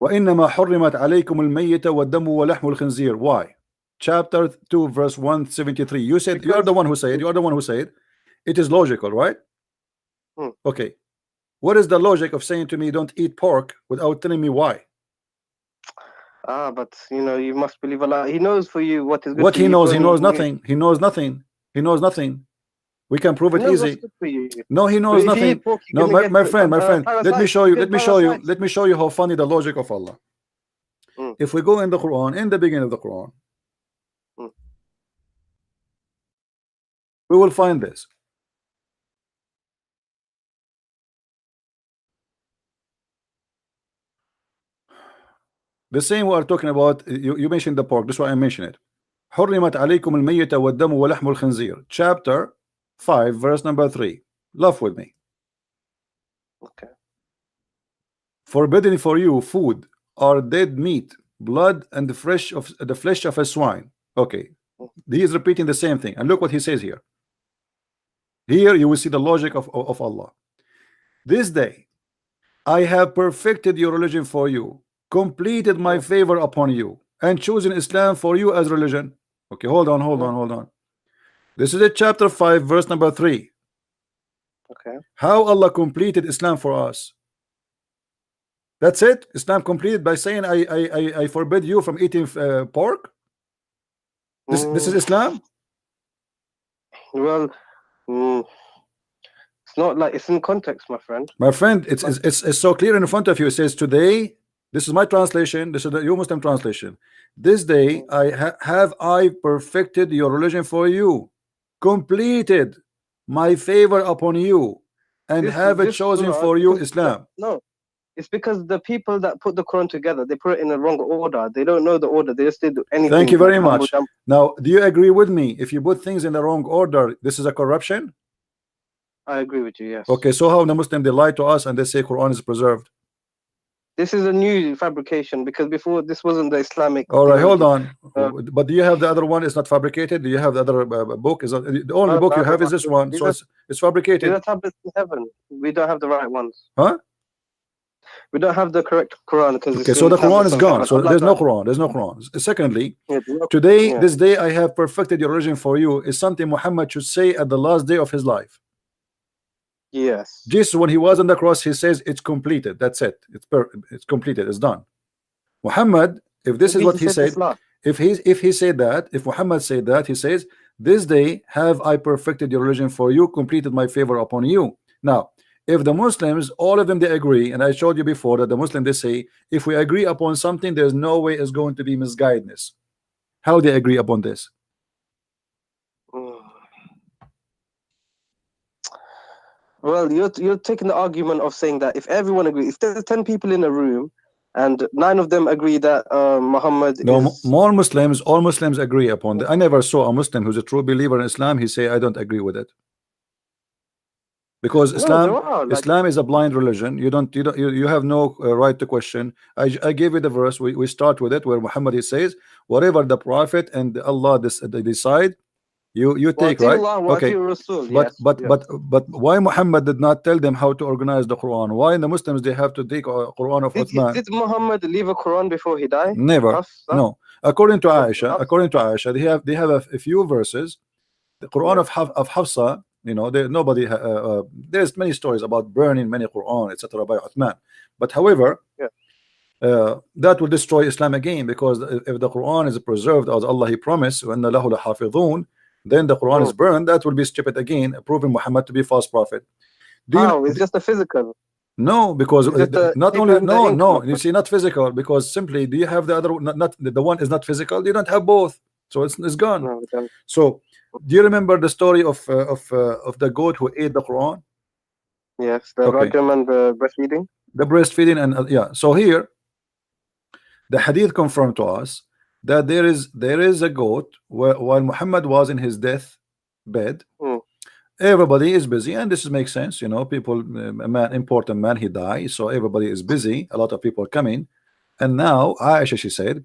وَإِنَّمَا حُرِّمَتْ عَلَيْكُمُ الْمَيِّتَ وَالدَّمُ وَلَحْمُ الْخِنْزِيرِ. Why? Chapter 2 verse 173. You said you are the one who said it is logical, right? Okay, what is the logic of saying to me don't eat pork without telling me why? But you must believe Allah. He knows for you what is good. What he knows? He knows nothing. He knows nothing. He knows nothing. We can prove it easy. No, he knows nothing. No, my friend. Let me show you how funny the logic of Allah. If we go in the Quran, in the beginning of the Quran, we will find this. The same we are talking about. You mentioned the pork. That's why I mentioned it. حرمت عليكم الميتة والدم ولحم الخنزير. Chapter 5 verse number 3. Laugh with me. Okay. Forbidden for you food or dead meat, blood, and the flesh of a swine. Okay, he is repeating the same thing, and look what he says here. Here you will see the logic of Allah. This day I have perfected your religion for you, completed my favor upon you, and chosen Islam for you as religion. Okay, hold on. This is a chapter 5 verse number 3. Okay. How Allah completed Islam for us. That's it. Islam completed by saying I forbid you from eating pork. This is Islam. Well, it's not like it's in context, my friend. My friend, it's so clear in front of you. It says today. This is my translation. This is the Muslim translation. This day have I perfected your religion for you, completed my favor upon you, and have it chosen for you Islam. No, it's because the people that put the Quran together, they put it in the wrong order. They don't know the order. They just did anything. Thank you very much. Now, do you agree with me? If you put things in the wrong order, this is a corruption. I agree with you. Yes. Okay, so how the Muslim they lie to us and they say Quran is preserved? This is a new fabrication because before this wasn't the Islamic. All right, hold on. But do you have the other one? It's not fabricated. Do you have the other book? Is the only book you have is this one? So it's fabricated. These are tablets in heaven. We don't have the right ones. Huh? We don't have the correct Quran because. Okay, so the Quran is gone. So there's no Quran. There's no Quran. Secondly, today, this day I have perfected your religion for you is something Muhammad should say at the last day of his life. Yes. Jesus, when he was on the cross, he says it's completed. That's it. It's completed. It's done. Muhammad, if this is what he said, if he said that, if Muhammad said that, he says This day have I perfected your religion for you, completed my favor upon you. Now, if the Muslims, all of them, they agree, and I showed you before that the Muslim, they say, if we agree upon something, there's no way it's going to be misguidedness. How they agree upon this? Well, you're taking the argument of saying that if everyone agrees, if there's 10 people in a room and 9 of them agree that Muhammad No, is more Muslims, all Muslims agree upon that. I never saw a Muslim who's a true believer in Islam, he say, I don't agree with it. Because no, there Islam, are like Islam is a blind religion. You have no right to question. I gave you the verse. We start with it where Muhammad, he says, whatever the Prophet and Allah they decide, you take, right? Okay. Rasul. But Yes, but yes. but but why Muhammad did not tell them how to organize the Quran? Why the Muslims they have to take Quran of Uthman? Did Muhammad leave a Quran before he died? Never. No. According to Aisha, they have a few verses. The Quran of Hafsa, you know, nobody there's many stories about burning many Quran, etc. by Uthman. But however, that will destroy Islam again, because if the Quran is preserved as Allah He promised, وَأَنَّ لَهُ لَحَافِظُونَ, then the Quran is burned, that will be stupid again, proving Muhammad to be false prophet. It's just a physical. No, because not only you ink. see, not physical, because simply do you have the other, not the one is not physical, you don't have both, so it's gone. No, So do you remember the story of the goat who ate the Quran? yes, the rajam and the breastfeeding. The breastfeeding, and yeah. So here, the hadith confirmed to us that there is a goat while Muhammad was in his death bed. Everybody is busy, and this makes sense, you know. People, a man, important man, he died, so everybody is busy. A lot of people coming, and now Aisha, she said,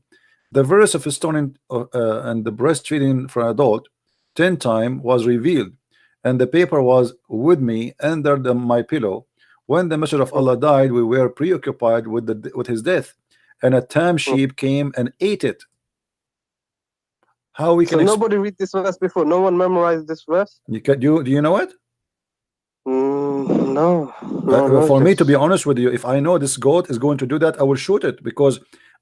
the verse of stoning and the breastfeeding for an adult 10 times was revealed, and the paper was with me under my pillow. When the Messenger of Allah died, we were preoccupied with his death, and a tam sheep came and ate it. How we can? So nobody read this verse before. No one memorized this verse. Do you know it? No. For me, to be honest with you, if I know this goat is going to do that, I will shoot it, because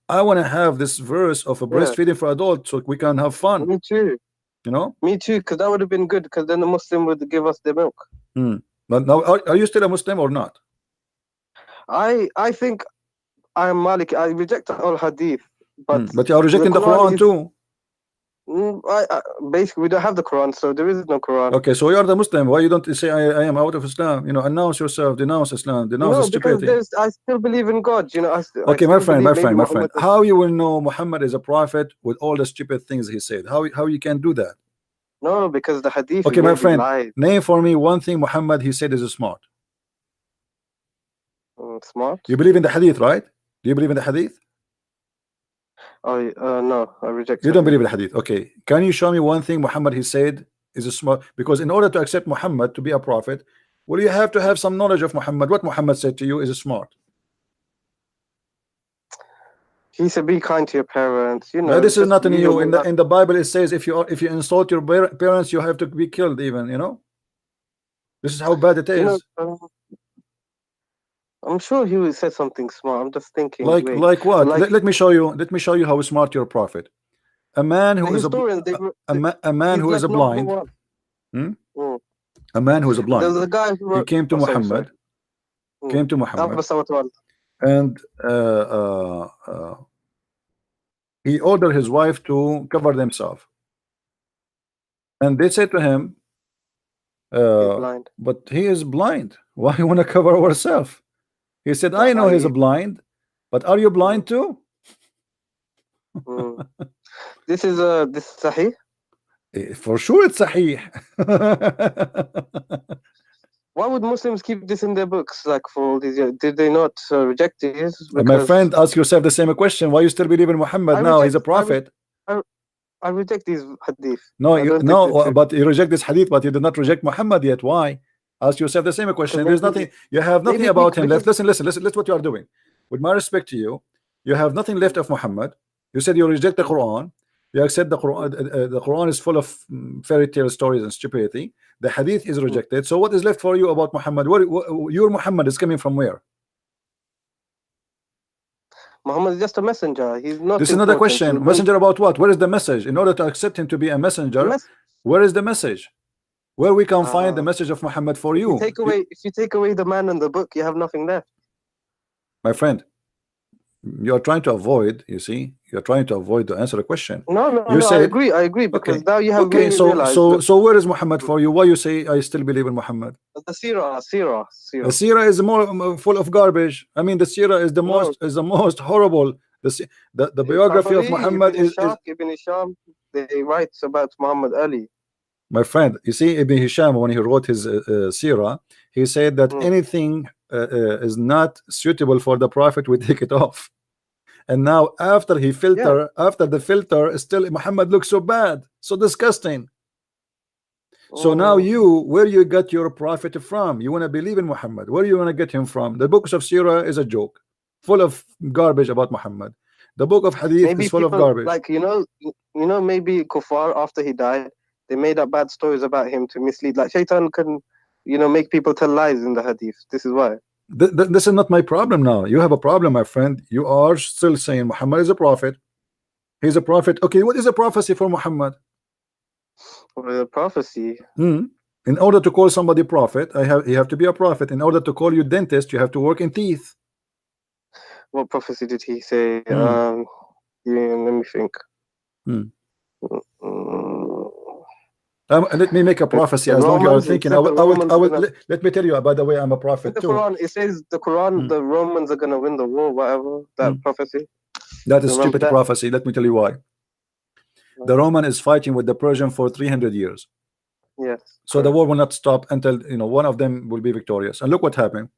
I want to have this verse of a breastfeeding for adults, so we can have fun. Me too. You know. Me too, because that would have been good, because then the Muslim would give us the milk. But now, are you still a Muslim or not? I think I am Malik. I reject all hadith, but you are rejecting the Quran too. Basically, we don't have the Quran, so there is no Quran. Okay, so you are the Muslim. Why you don't say I am out of Islam? You know, announce yourself, denounce Islam, denounce stupidity. Because I still believe in God. You know. Okay, my friend. How you will know Muhammad is a prophet with all the stupid things he said? How you can do that? No, because the hadith. Okay, my friend. Name for me one thing Muhammad he said is smart. Smart. You believe in the hadith, right? Do you believe in the hadith? No, I reject. You don't believe in the hadith. Okay, can you show me one thing Muhammad he said is smart? Because in order to accept Muhammad to be a prophet, well, you have to have some knowledge of Muhammad. What Muhammad said to you is smart. He said, "Be kind to your parents." You know, this is not new. In the Bible, it says if you insult your parents, you have to be killed. Even, you know, this is how bad it is. I'm sure he would say something smart. I'm just thinking. Like what? Let me show you. Let me show you how smart your prophet. A man who is a man who is a blind. A man who is a blind. There's a guy who he came to Muhammad. Came to Muhammad. And he ordered his wife to cover themselves. And they said to him, but he is blind. Why you want to cover ourselves? He said, I know he's blind, but are you blind too? This is Sahih? For sure it's Sahih. Why would Muslims keep this in their books like for all these years? Did they not reject this? My friend, ask yourself the same question. Why you still believe in Muhammad now? He's a prophet. I reject these hadith. No, but you reject this hadith, but you did not reject Muhammad yet. Why? Ask yourself the same question. There's nothing, you have nothing about him left. Listen, what you are doing. With my respect to you, you have nothing left of Muhammad. You said you reject the Quran. You accept the Quran. The Quran is full of fairy tale stories and stupidity. The hadith is rejected. So what is left for you about Muhammad? Your Muhammad is coming from where? Muhammad is just a messenger. He's not. This is another question. Messenger about what? Where is the message? In order to accept him to be a messenger, Where is the message? Where we can find the message of Muhammad for you? If you take away the man in the book, you have nothing left. My friend, you're trying to avoid, you see, you're trying to avoid to answer the question. No, You said, I agree, because okay, now you have made me realize. So where is Muhammad for you? Why you say I still believe in Muhammad? The Sirah. The Sirah is more full of garbage. I mean, the Sirah is the most horrible. The biography of Muhammad is Ibn Hisham, they write about Muhammad Ali. My friend, you see, Ibn Hisham, when he wrote his Sirah, he said that anything is not suitable for the Prophet, we take it off. And now after the filter, still Muhammad looks so bad, so disgusting. So now where you got your Prophet from? You want to believe in Muhammad. Where you want to get him from? The books of Sirah is a joke, full of garbage about Muhammad. The book of Hadith is full of garbage. Like, maybe Kuffar, after he died, they made up bad stories about him to mislead. Like Shaitan can, make people tell lies in the Hadith. This is why. This is not my problem now. You have a problem, my friend. You are still saying Muhammad is a prophet. He's a prophet. Okay, what is a prophecy for Muhammad? Well, a prophecy. In order to call somebody prophet, you have to be a prophet. In order to call you dentist, you have to work in teeth. What prophecy did he say? Let me think. Let me make a prophecy. As long as you're thinking, let me tell you. By the way, I'm a prophet too. Quran, it says the Quran, the Romans are gonna win the war. Whatever that prophecy. That is stupid prophecy. Let me tell you why. The Roman is fighting with the Persian for 300 years. Yes. So the war will not stop until one of them will be victorious. And look what happened.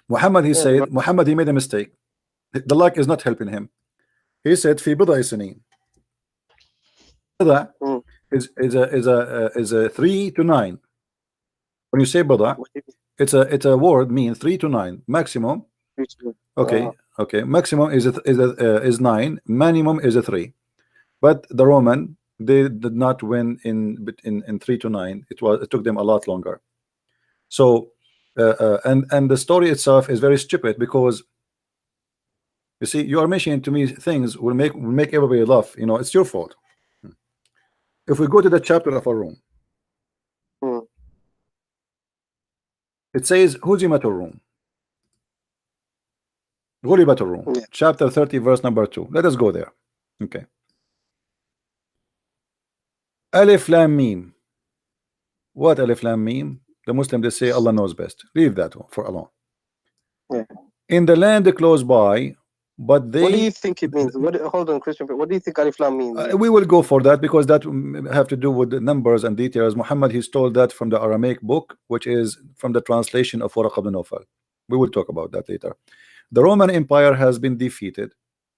Muhammad, he said, Muhammad, he made a mistake. The luck is not helping him. He said, "Fi bid'a sinin." Bid'a is a 3 to 9. When you say bid'a, it's a word mean 3 to 9 maximum. Okay, maximum is 9, minimum is a 3. But the Roman, they did not win in 3 to 9. It took them a lot longer. So and the story itself is very stupid, because you see, you are mentioning to me things will make everybody laugh. It's your fault. If we go to the chapter of Ar-Rum, it says Huzimat Ar-Rum, Ghulibat Ar-Rum, chapter 30, verse number 2. Let us go there. Okay. Alif Lam Mim. What Alif Lam Mim? The Muslim, they say Allah knows best. Leave that for alone. In the land close by, but they. What do you think it means? Hold on, Christian. What do you think Alif Lam means? We will go for that, because that have to do with the numbers and details. Muhammad, he stole that from the Aramaic book, which is from the translation of Waraq ibn Nawfal. We will talk about that later. The Roman Empire has been defeated.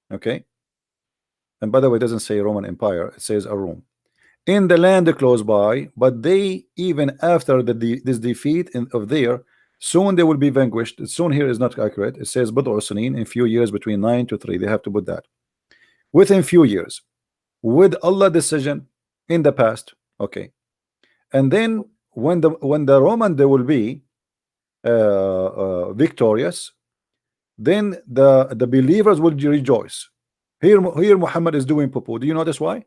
Okay. And by the way, it doesn't say Roman Empire, it says Ar-Rum. In the land close by, but they, even after this defeat of there, soon they will be vanquished. Soon here is not accurate. It says Bid'u Sinin, in few years, between 9 to 3. They have to put that. Within few years, with Allah decision in the past. Okay. And then when the Roman, they will be victorious, then the believers will rejoice. Here Muhammad is doing poo-poo. Do you notice why?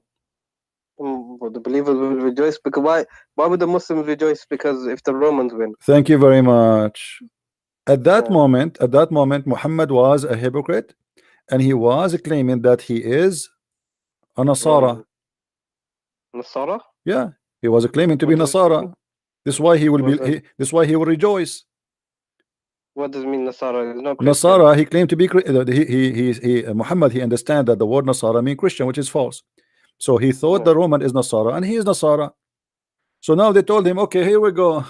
The believers will rejoice, because why would the Muslims rejoice? Because if the Romans win. Thank you very much. At that moment, Muhammad was a hypocrite, and he was claiming that he is a Nasara. Nasara? Yeah, he was claiming to be Nasara. This is why he will be. This is why he will rejoice. What does it mean, Nasara? No Nasara, he claimed to be. Muhammad, he understand that the word Nasara means Christian, which is false. So he thought the Roman is Nasara, and he is Nasara. So now they told him, okay, here we go.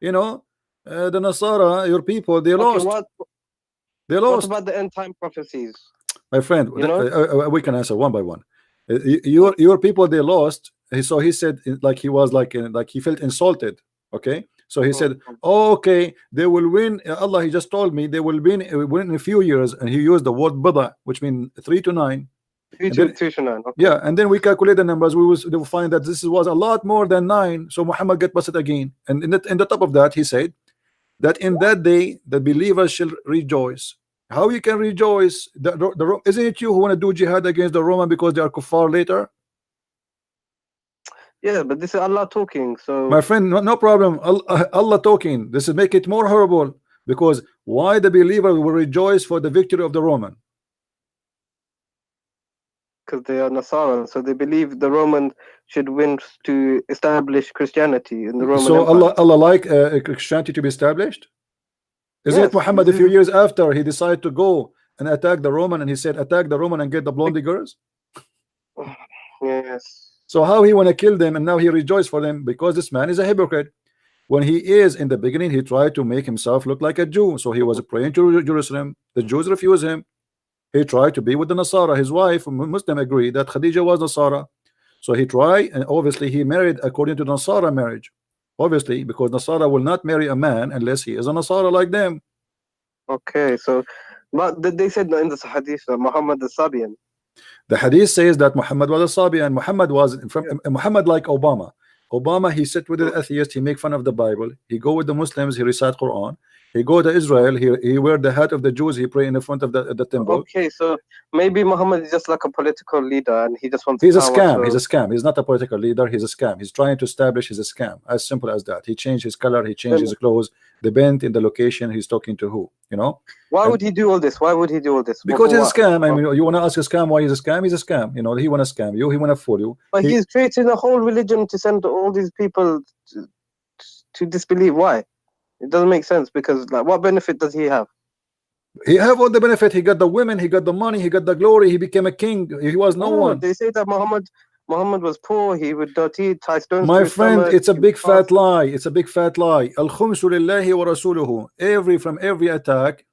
The Nasara, your people, they lost. They lost. What about the end time prophecies? My friend, we can answer one by one. Your people, they lost. So he said, like he felt insulted. Okay. So he said, oh, okay, they will win. Allah, he just told me they will win in a few years. And he used the word Bida, which means 3 to 9. 3 to 9. Okay. Yeah, and then we calculate the numbers. We will find that this was a lot more than 9. So Muhammad get busted again. And in the top of that, he said that in that day the believers shall rejoice. How you can rejoice? Isn't it you who want to do jihad against the Roman because they are kuffar later? Yeah, but this is Allah talking. So my friend, no problem. Allah talking. This is make it more horrible, because why the believer will rejoice for the victory of the Roman? because they are Nasara, so they believe the Romans should win to establish Christianity in the Roman So Empire. Allah like Christianity to be established? Isn't it Yes, Muhammad a few years after he decided to go and attack the Roman, and he said attack the Roman and get the blondie girls? Yes. So how he want to kill them and now he rejoice for them? Because this man is a hypocrite. When he is in the beginning, he tried to make himself look like a Jew, so he was praying to Jerusalem. The Jews refused him. He tried to be with the Nasara. His wife, Muslim, agreed that Khadija was Nasara, so he tried, and obviously he married according to the Nasara marriage, obviously, because Nasara will not marry a man unless he is a Nasara like them. Okay, so but they said in the hadith that Muhammad the Sabian. The hadith says that Muhammad was a Sabi, and Muhammad was from Muhammad like Obama. Obama, he sit with the atheist, he make fun of the Bible, he go with the Muslims, he recite Quran, he go to Israel, he wear the hat of the Jews, he pray in the front of the temple. Okay, so maybe Muhammad is just like a political leader and he just wants He's a power, scam. so... He's a scam. He's not a political leader. He's a scam. He's trying to establish he's a scam. As simple as that. He changed his color. He changed his clothes. The bent in the location. He's talking to who? You know. Why would he do all this? Why would he do all this? Because he's a scam. I mean, you want to ask a scam why he's a scam? He's a scam. You know, he want to scam you. He want to fool you. But he's creating a whole religion to send all these people to disbelieve. Why? It doesn't make sense, because like, what benefit does he have? He have all the benefit. He got the women. He got the money. He got the glory. He became a king. He was no one. They say that Muhammad was poor. He would tie stones. My to his friend, stomach, it's a big fat lie. It's a big fat lie. Al-khumsu lillahi wa rasuluhu. From every attack,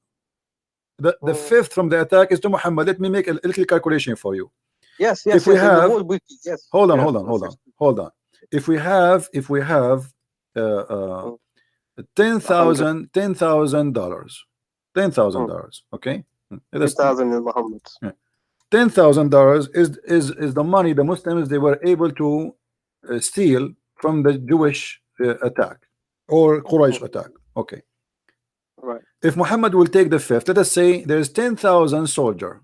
the fifth from the attack is to Muhammad. Let me make a little calculation for you. Yes. If we have, yes. hold on. If we have $10,000, okay. $10,000 in Muhammad. $10,000 is the money the Muslims they were able to steal from the Jewish attack or Quraysh attack. Okay. Right. If Muhammad will take the fifth, let us say there's 10,000 soldier,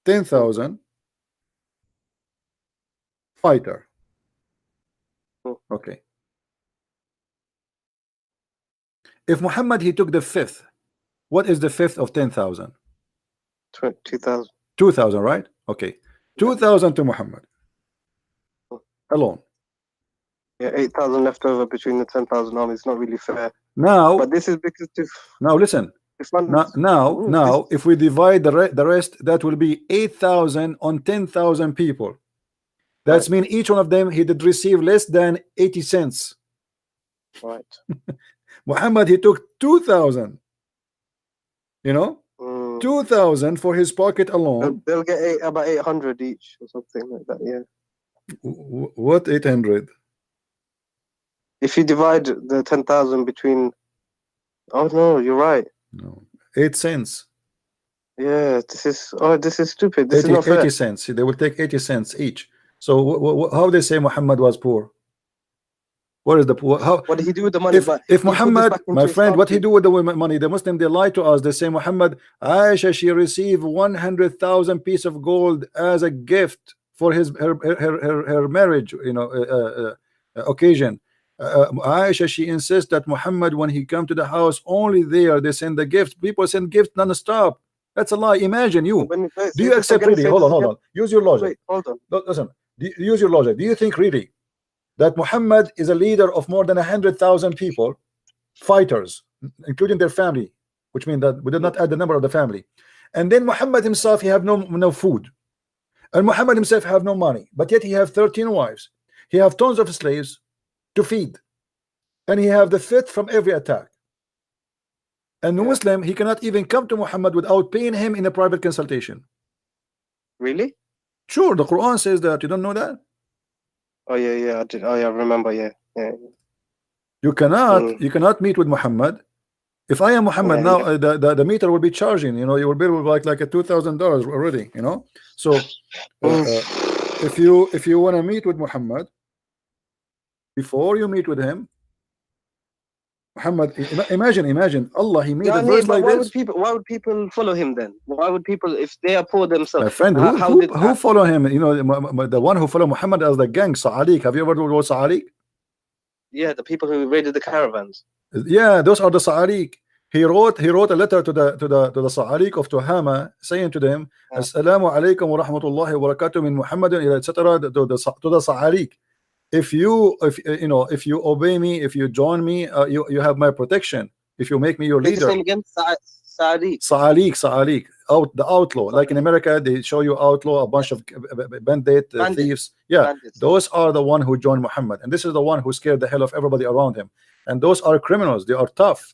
10,000 fighter. Okay. If Muhammad he took the fifth, what is the fifth of 10,000? 2,000. 2,000, right? Okay. 2,000 to Muhammad alone. Yeah, 8,000 left over between the 10,000 armies. It's not really fair. Now, but this is because now listen. Now, if we divide the rest, that will be 8,000 on 10,000 people. That's mean each one of them he did receive less than 80 cents. Right. Muhammad he took 2,000. You know, 2,000 for his pocket alone. They'll get about 800 each or something like that. Yeah. What 800? If you divide the 10,000 between, oh no, you're right. No, 8 cents. Yeah, this is stupid. This is not fair. 80 cents. They will take 80 cents each. So how they say Muhammad was poor? What is the poor? What did he do with the money? If Muhammad, my friend, what he do with the money? The Muslim they lie to us. They say Muhammad, Aisha, she received 100,000 piece of gold as a gift for her marriage, you know, occasion. Aisha, she insists that Muhammad, when he come to the house, only there they send the gift. People send gifts non-stop. That's a lie. Imagine you. Do you accept really? Hold on. Use your logic. Wait, hold on. Listen. Use your logic. Do you think really that Muhammad is a leader of more than 100,000 people, fighters, including their family, which means that we did not add the number of the family, and then Muhammad himself he have no food, and Muhammad himself have no money, but yet he have 13 wives, he have tons of slaves to feed, and he have the fifth from every attack, and the Muslim he cannot even come to Muhammad without paying him in a private consultation. Really? Sure, the Quran says that. You don't know that? Oh yeah, I did. Oh yeah, I remember. Yeah. You cannot meet with Muhammad. If I am Muhammad now, the meter will be charging. You know, you will be like a $2,000 already. You know, so if you want to meet with Muhammad, before you meet with him, Muhammad, imagine Allah, he made Yeah, a I mean, verse but like this. why would people follow him then? Why would people, if they are poor My themselves? friend, How did who follow him? You know, the one who follow Muhammad as the gang, Sa'alik. Have you ever heard of Sa'alik? yeah, the people who raided the caravans? Yeah, those are the Sa'alik. He wrote a letter to the Sa'alik of Tuhama, saying to them, Yeah. Assalamu alaikum wa rahmatullahi wa barakatuh min Muhammadin, etc. To the Sa'alik. If you obey me, if you join me, you have my protection. If you make me your What's his leader. name again? Sa'adi. Sa'alik, the outlaw. Like in America, they show you outlaw, a bunch of bandit thieves. Yeah, Bandits. those are the one who joined Muhammad, and this is the one who scared the hell of everybody around him. And those are criminals. They are tough.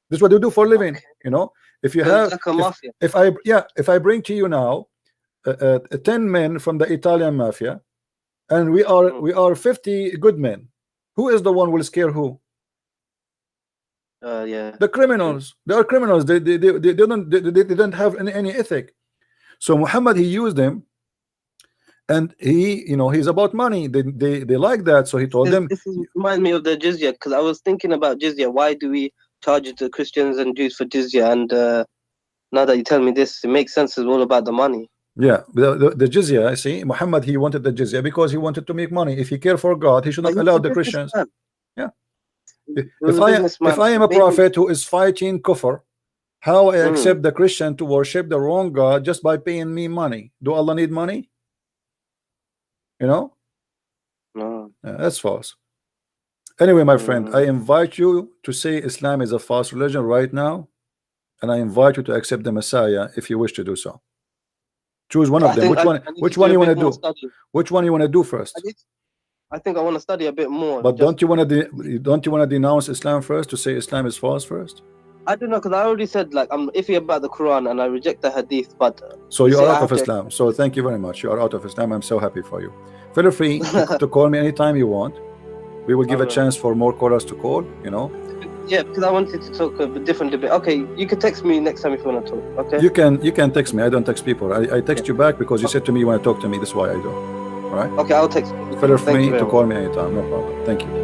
This is what they do for a living. Okay. You know, if you So have, it's like a mafia. if I bring to you now 10 men from the Italian mafia, and we are 50 good men, who is the one who will scare who? Yeah. The criminals. They are criminals. They don't have any ethic. So Muhammad, he used them, and he's about money. They like that. So he told them. This reminds me of the jizya, because I was thinking about jizya. Why do we charge the Christians and Jews for jizya? And now that you tell me this, it makes sense. It's all about the money. Yeah, the jizya. I see. Muhammad, he wanted the jizya because he wanted to make money. If he cared for God, he should not allow the Christians. Yeah. If I am a prophet who is fighting kufr, how I accept the Christian to worship the wrong God just by paying me money? Do Allah need money? You know? No. That's false. Anyway, my friend, I invite you to say Islam is a false religion right now, and I invite you to accept the Messiah if you wish to do so. Choose one of them. Which one you want to do? Which one you want to do first? I think I want to study a bit more. But don't you want to denounce Islam first, to say Islam is false first? I don't know, because I already said, like, I'm iffy about the Quran and I reject the Hadith. But so you are out of Islam. So thank you very much. You are out of Islam. I'm so happy for you. Feel free to call me anytime you want. We will give a chance for more callers to call. You know. Yeah, because I wanted to talk a bit different debate. Okay, you can text me next time if you want to talk. Okay. You can text me. I don't text people. I text you back because you said to me you want to talk to me. That's why I do. All right. Okay, I'll text you. Feel free to call me anytime. No problem. Thank you.